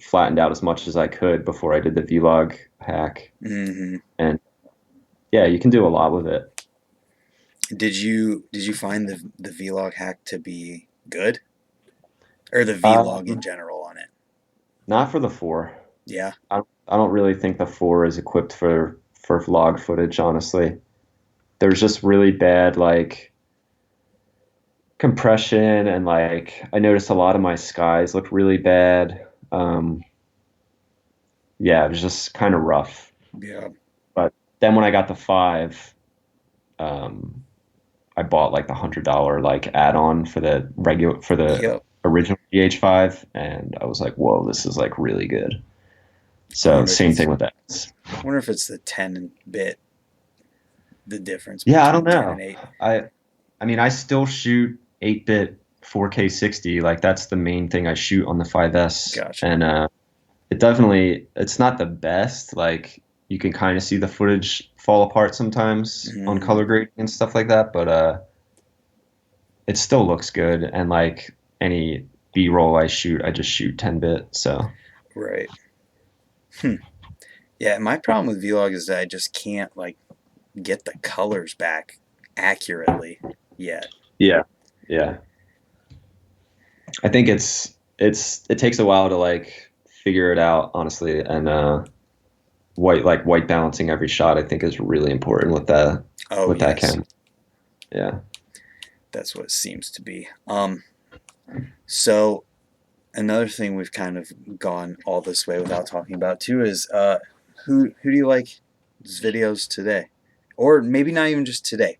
flattened out as much as I could before I did the vlog hack. hmm And yeah, you can do a lot with it. Did you find the vlog hack to be good or the vlog in Um, general on it? Not for the four. Yeah. I don't really think the four is equipped for vlog footage, honestly. There's just really bad like compression and like I noticed a lot of my skies look really bad. Yeah, it was just kind of rough. Yeah. But then when I got the five, um, I bought like the $100 like add-on for the Yep. original GH5, and I was like, whoa, this is like really good. I So wonder if same it's thing with that. the 10 bit, the difference Yeah, I don't between 10 know. and 8. I I mean, I still shoot 8-bit 4K 60. Like that's the main thing I shoot on the 5S, Gotcha. and it's not the best. Like you can kind of see the footage fall apart sometimes on Hmm. color grading and stuff like that, but it still looks good. And like any B-roll I shoot, I just shoot 10-bit. So Right. Hmm. Yeah, my problem with vlog is that I just can't like get the colors back accurately yet. yeah, yeah. I think it takes a while to like figure it out, honestly, and white balancing every shot I think is really important Oh with that yes, camera. Yeah. that's what it seems to be. So another thing we've kind of gone all this way without talking about too is who do you like videos today, or maybe not even just today.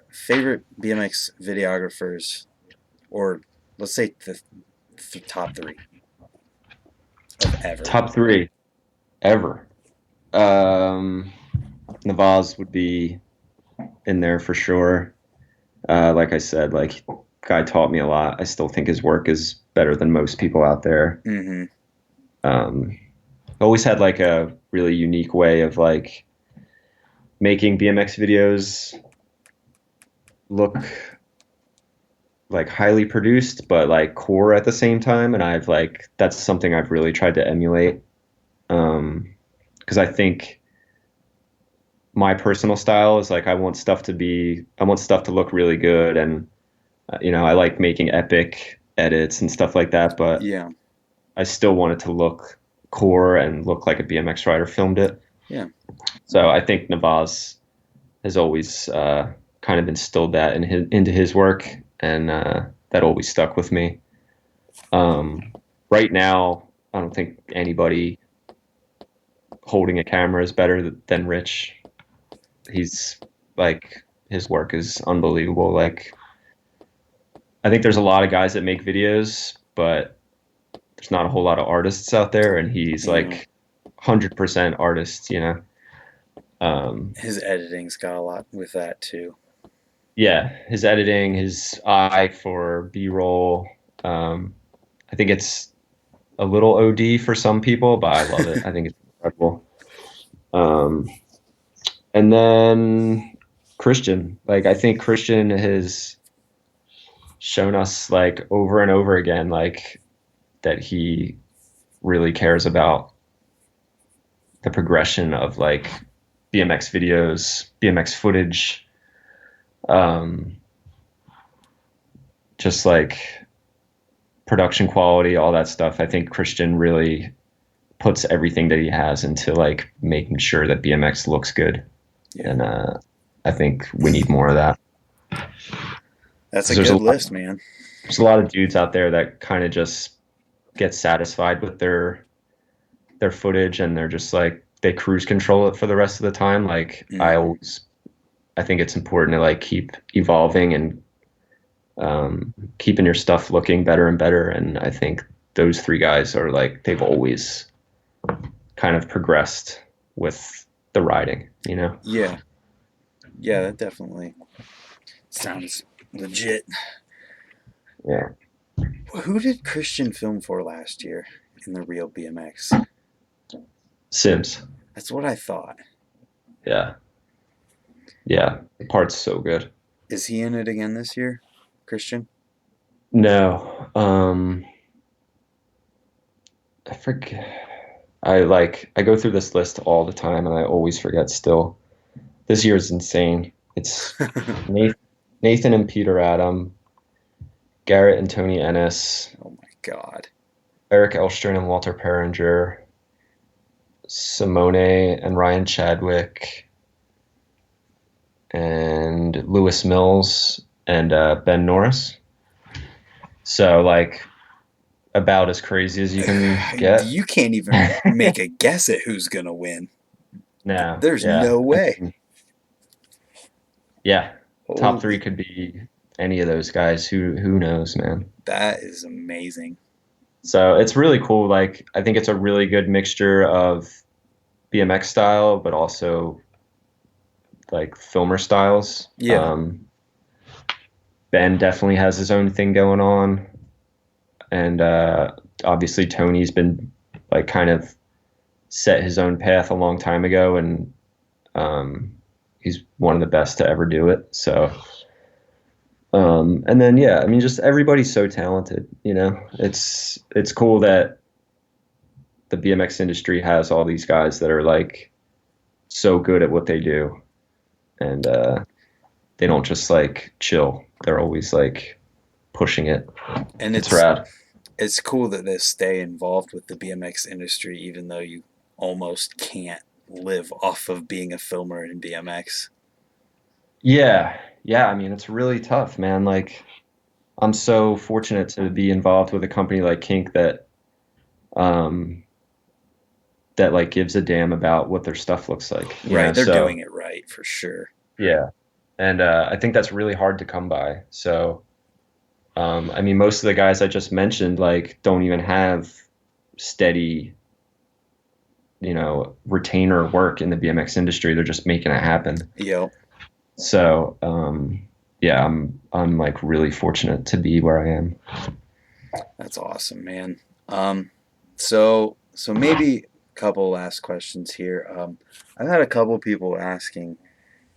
Favorite BMX videographers, or let's say the top three of ever. Top three ever. Um, Navaz would be in there for sure. Like I said, like guy taught me a lot. I still think his work is better than most people out there. Mm-hmm. Um, always had like a really unique way of like making BMX videos look like highly produced, but like core at the same time. And I've like that's something I've really tried to emulate. Because I think my personal style is like I want stuff to look really good, and I like making epic edits and stuff like that, but Yeah. I still want it to look core and look like a BMX rider filmed it. Yeah. So I think Navaz has always kind of instilled that into his work, and that always stuck with me. Um, right now, I don't think anybody holding a camera is better than Rich. He's like his work is unbelievable. Like I think there's a lot of guys that make videos, but there's not a whole lot of artists out there, and he's Yeah. like 100% artist. Um, His editing's got a lot with that too. yeah, his editing, his eye for B-roll. Um, I think it's a little OD for some people, but I love it. I think it's incredible. Um, and then Christian, like I think Christian has shown us like over and over again, like that he really cares about the progression of like BMX videos, BMX footage, um, just like production quality, all that stuff. I think Christian really puts everything that he has into like making sure that BMX looks good, Yeah. and I think we need more of that That's because a good list, man. there's a lot of dudes out there that kind of just get satisfied with their footage and they're just like they cruise control it for the rest of the time. Like Hmm. I think it's important to like keep evolving and keeping your stuff looking better and better. And I think those three guys are like they've always kind of progressed with the riding. Yeah. Yeah, that definitely sounds legit. Yeah. Who did Christian film for last year in the Real BMX? Sims. That's what I thought. Yeah. Yeah. The part's so good. Is he in it again this year, Christian? No. I forget. I go through this list all the time and I always forget still. This year is insane. It's Nathan, Nathan and Peter Adam, Garrett and Tony Ennis, Oh my God. Eric Elstern and Walter Perringer, Simone and Ryan Chadwick, and Lewis Mills and Ben Norris. So like about as crazy as you can get. You can't even make a guess at who's gonna win. No, There's yeah. no I way. mean, yeah. Top three Holy, could be any of those guys. Who knows, man? that is amazing. So it's really cool. Like I think it's a really good mixture of BMX style, but also like filmer styles. Yeah. Ben definitely has his own thing going on, and obviously Tony's been like kind of set his own path a long time ago, and um, he's one of the best to ever do it. So, and then yeah, I mean, just everybody's so talented. You know, it's cool that the BMX industry has all these guys that are like so good at what they do, and they don't just like chill. They're always like pushing it. And It's rad. it's cool that they stay involved with the BMX industry, even though you almost can't live off of being a filmer in BMX. Yeah, yeah. I mean, it's really tough, man. Like, I'm so fortunate to be involved with a company like Kink um, that like gives a damn about what their stuff looks like, you know? Right, they're So doing it right for sure. yeah, and I think that's really hard to come by. So, I mean, most of the guys I just mentioned like don't even have steady, retainer work in the BMX industry. They're just making it happen. Yep, So, yeah, I'm like really fortunate to be where I am. that's awesome, man. Um, so maybe a couple last questions here. I've had a couple people asking,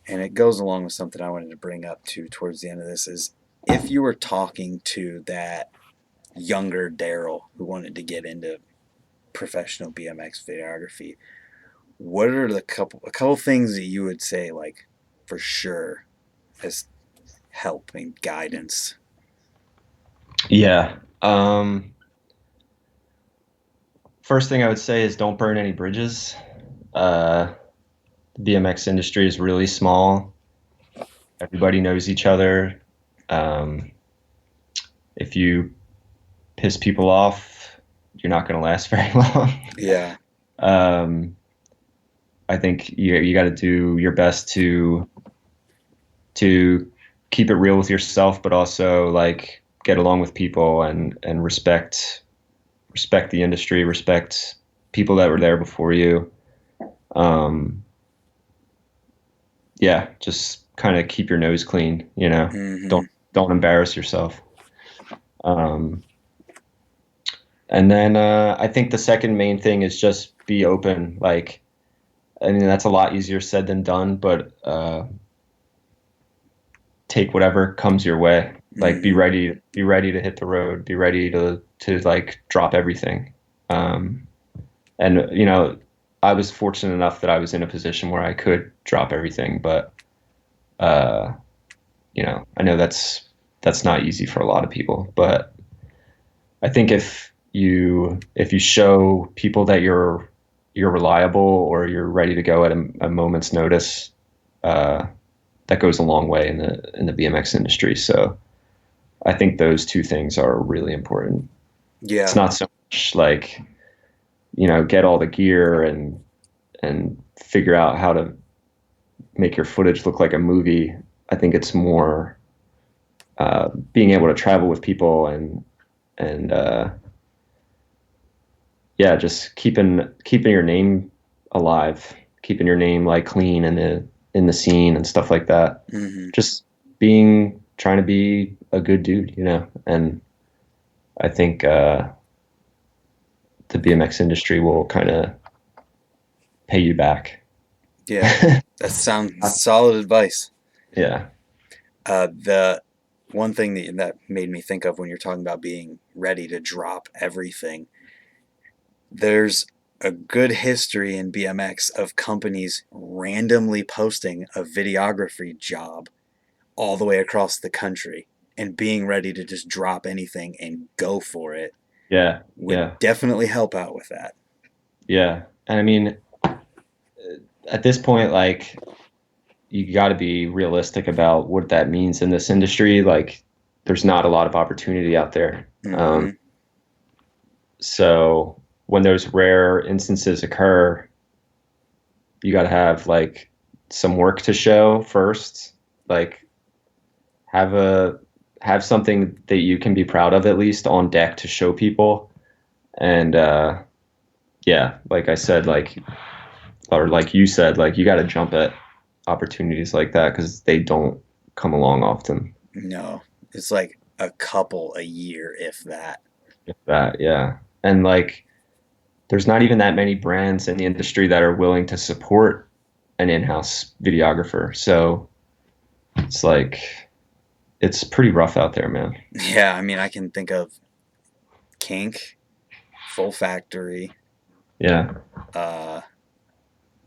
and it goes along with something I wanted to bring up too towards the end of this is if you were talking to that younger Darryl who wanted to get into professional BMX videography, what are a couple things that you would say like for sure as help and guidance? Yeah. First thing I would say is don't burn any bridges. Uh, the BMX industry is really small. Everybody knows each other. Um, if you piss people off, you're not going to last very long. Yeah. um, I think you got to do your best to keep it real with yourself, but also like get along with people and respect the industry, respect people that were there before you. Um, yeah, just kind of keep your nose clean, you know. Mm-hmm. Don't embarrass yourself. Um, and then I think the second main thing is just be open. Like, I mean, that's a lot easier said than done, but take whatever comes your way. Like, Mm-hmm. be ready to hit the road. Be ready to like drop everything. Um, and I was fortunate enough that I was in a position where I could drop everything, but uh, I know that's not easy for a lot of people, but I think if you show people that you're reliable or you're ready to go at a moment's notice, uh, that goes a long way in the BMX industry. So I think those two things are really important. It's Yeah. not so much like get all the gear and figure out how to make your footage look like a movie. I think it's more being able to travel with people and yeah, just keeping your name alive, keeping your name like clean in the scene and stuff like that. Mm-hmm. Just trying to be a good dude, and I think the BMX industry will kind of pay you back. Yeah. That sounds solid advice. Yeah. The one thing that made me think of when you're talking about being ready to drop everything, there's a good history in BMX of companies randomly posting a videography job all the way across the country and being ready to just drop anything and go for it Yeah. would Yeah. definitely help out with that. Yeah. And I mean, at this point, like you got to be realistic about what that means in this industry. Like, there's not a lot of opportunity out there. Mm-hmm. So when those rare instances occur, you got to have like some work to show first. Like, have a have something that you can be proud of at least on deck to show people. And yeah, like I said, or like you said, like you got to jump at opportunities like that because they don't come along often. No, it's like a couple a year, if that. If that, yeah. And like, there's not even that many brands in the industry that are willing to support an in-house videographer. So it's like, it's pretty rough out there, man. Yeah, I mean, I can think of Kink, Full Factory, Yeah. uh,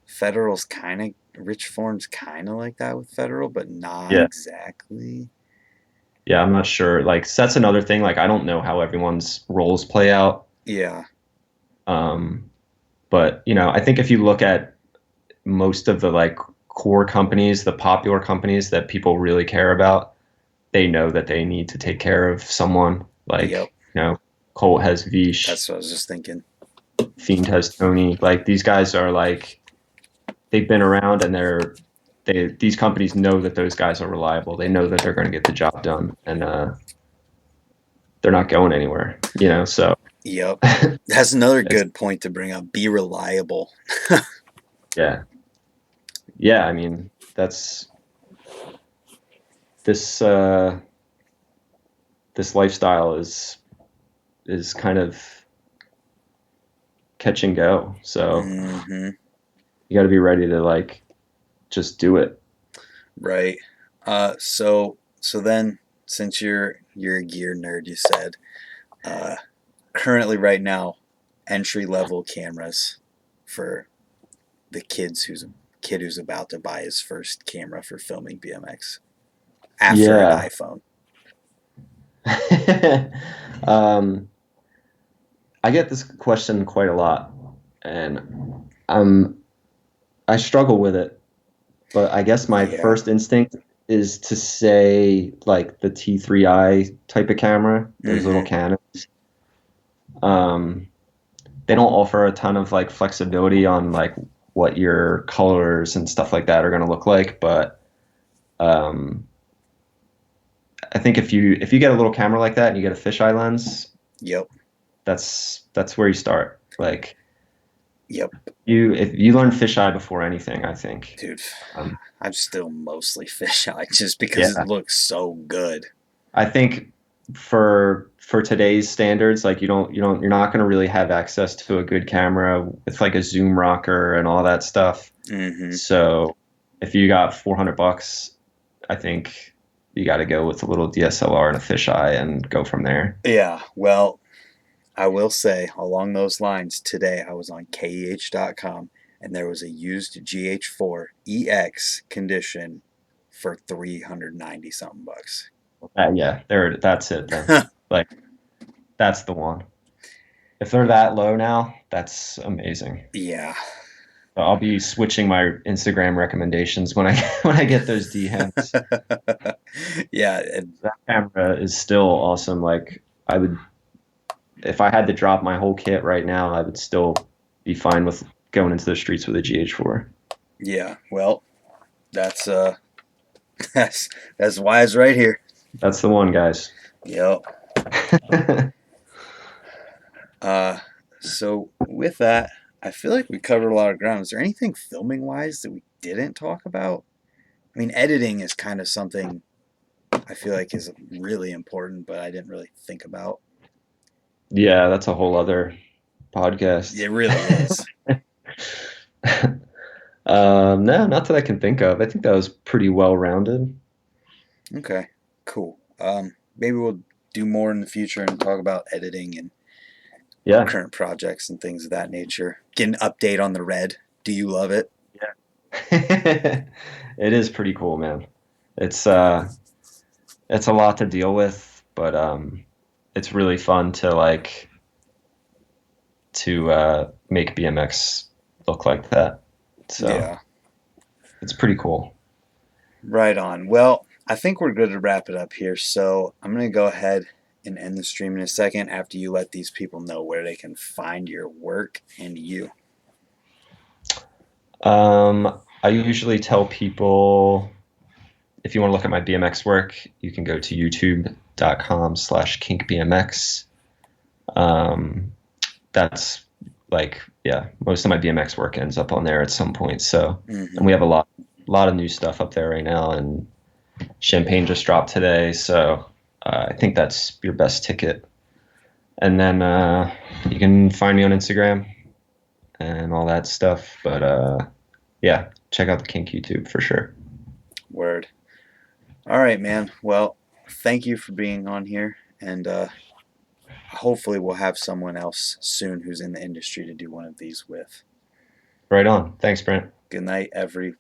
Federal's kind of, Rich Form's kind of like that with Federal, but not Yeah. exactly. Yeah. I'm not sure. Like, so that's another thing. Like, I don't know how everyone's roles play out. Yeah, Um, but, I think if you look at most of the like core companies, the popular companies that people really care about, they know that they need to take care of someone. yep, Like, Colt has Vish, that's what I was just thinking. Fiend has Tony. Like these guys are like they've been around and these companies know that those guys are reliable. They know that they're going to get the job done, and they're not going anywhere. So Yep, that's another good point to bring up. Be reliable. yeah, yeah. I mean, that's this this lifestyle is kind of catch and go. So Hmm. you got to be ready to like just do it. Right. So then, since you're a gear nerd, you said, uh, currently right now, entry level cameras for the kid who's about to buy his first camera for filming BMX after an Yeah. iPhone. um, I get this question quite a lot, and um, I struggle with it. But I guess my Yeah. first instinct is to say like the T3i type of camera, those little Mm-hmm. Canons. Um, they don't offer a ton of like flexibility on like what your colors and stuff like that are going to look like, but um, I think if you get a little camera like that and you get a fisheye lens, Yep. that's where you start. Like Yep. if you learn fisheye before anything, I think. Dude, Um, I'm still mostly fisheye just because it yeah, looks so good. I think for today's standards, like you're not going to really have access to a good camera with like a zoom rocker and all that stuff. Mm-hmm. So if you got $400, I think you got to go with a little DSLR and a fisheye and go from there. Yeah. Well, I will say along those lines, today I was on KEH.com and there was a used GH4 EX condition for 390 something bucks. Yeah, there. That's it then. Like that's the one. If they're that low now, that's amazing. Yeah. I'll be switching my Instagram recommendations when I when I get those DMs. Yeah. And That camera is still awesome. Like I would, if I had to drop my whole kit right now, I would still be fine with going into the streets with a GH4. yeah. Well, that's that's that's why it's right here. That's the one, guys. Yep. Uh so with that, I feel like we covered a lot of ground. Is there anything filming wise that we didn't talk about? I mean, editing is kind of something I feel like is really important, but I didn't really think about. Yeah, that's a whole other podcast. It really is. No, not that I can think of. I think that was pretty well rounded. Okay, cool. Maybe we'll do more in the future and talk about editing and our Yeah. current projects and things of that nature. Get an update on the red. Do you love it? Yeah. It is pretty cool, man. It's it's a lot to deal with, but it's really fun to like to make BMX look like that. So Yeah, it's pretty cool. right on. Well, I think we're good to wrap it up here. So I'm going to go ahead and end the stream in a second after you let these people know where they can find your work and you. I usually tell people if you want to look at my BMX work, you can go to youtube.com/kinkbmx. Um, that's like, yeah, most of my BMX work ends up on there at some point. So, and Hmm. we have a lot of new stuff up there right now, and Champagne just dropped today. So, I think that's your best ticket. And then you can find me on Instagram and all that stuff. But yeah, check out the Kink YouTube for sure. Word. All right, man. Well, thank you for being on here, and hopefully we'll have someone else soon who's in the industry to do one of these with. Right on. Thanks, Brent. Good night, everyone.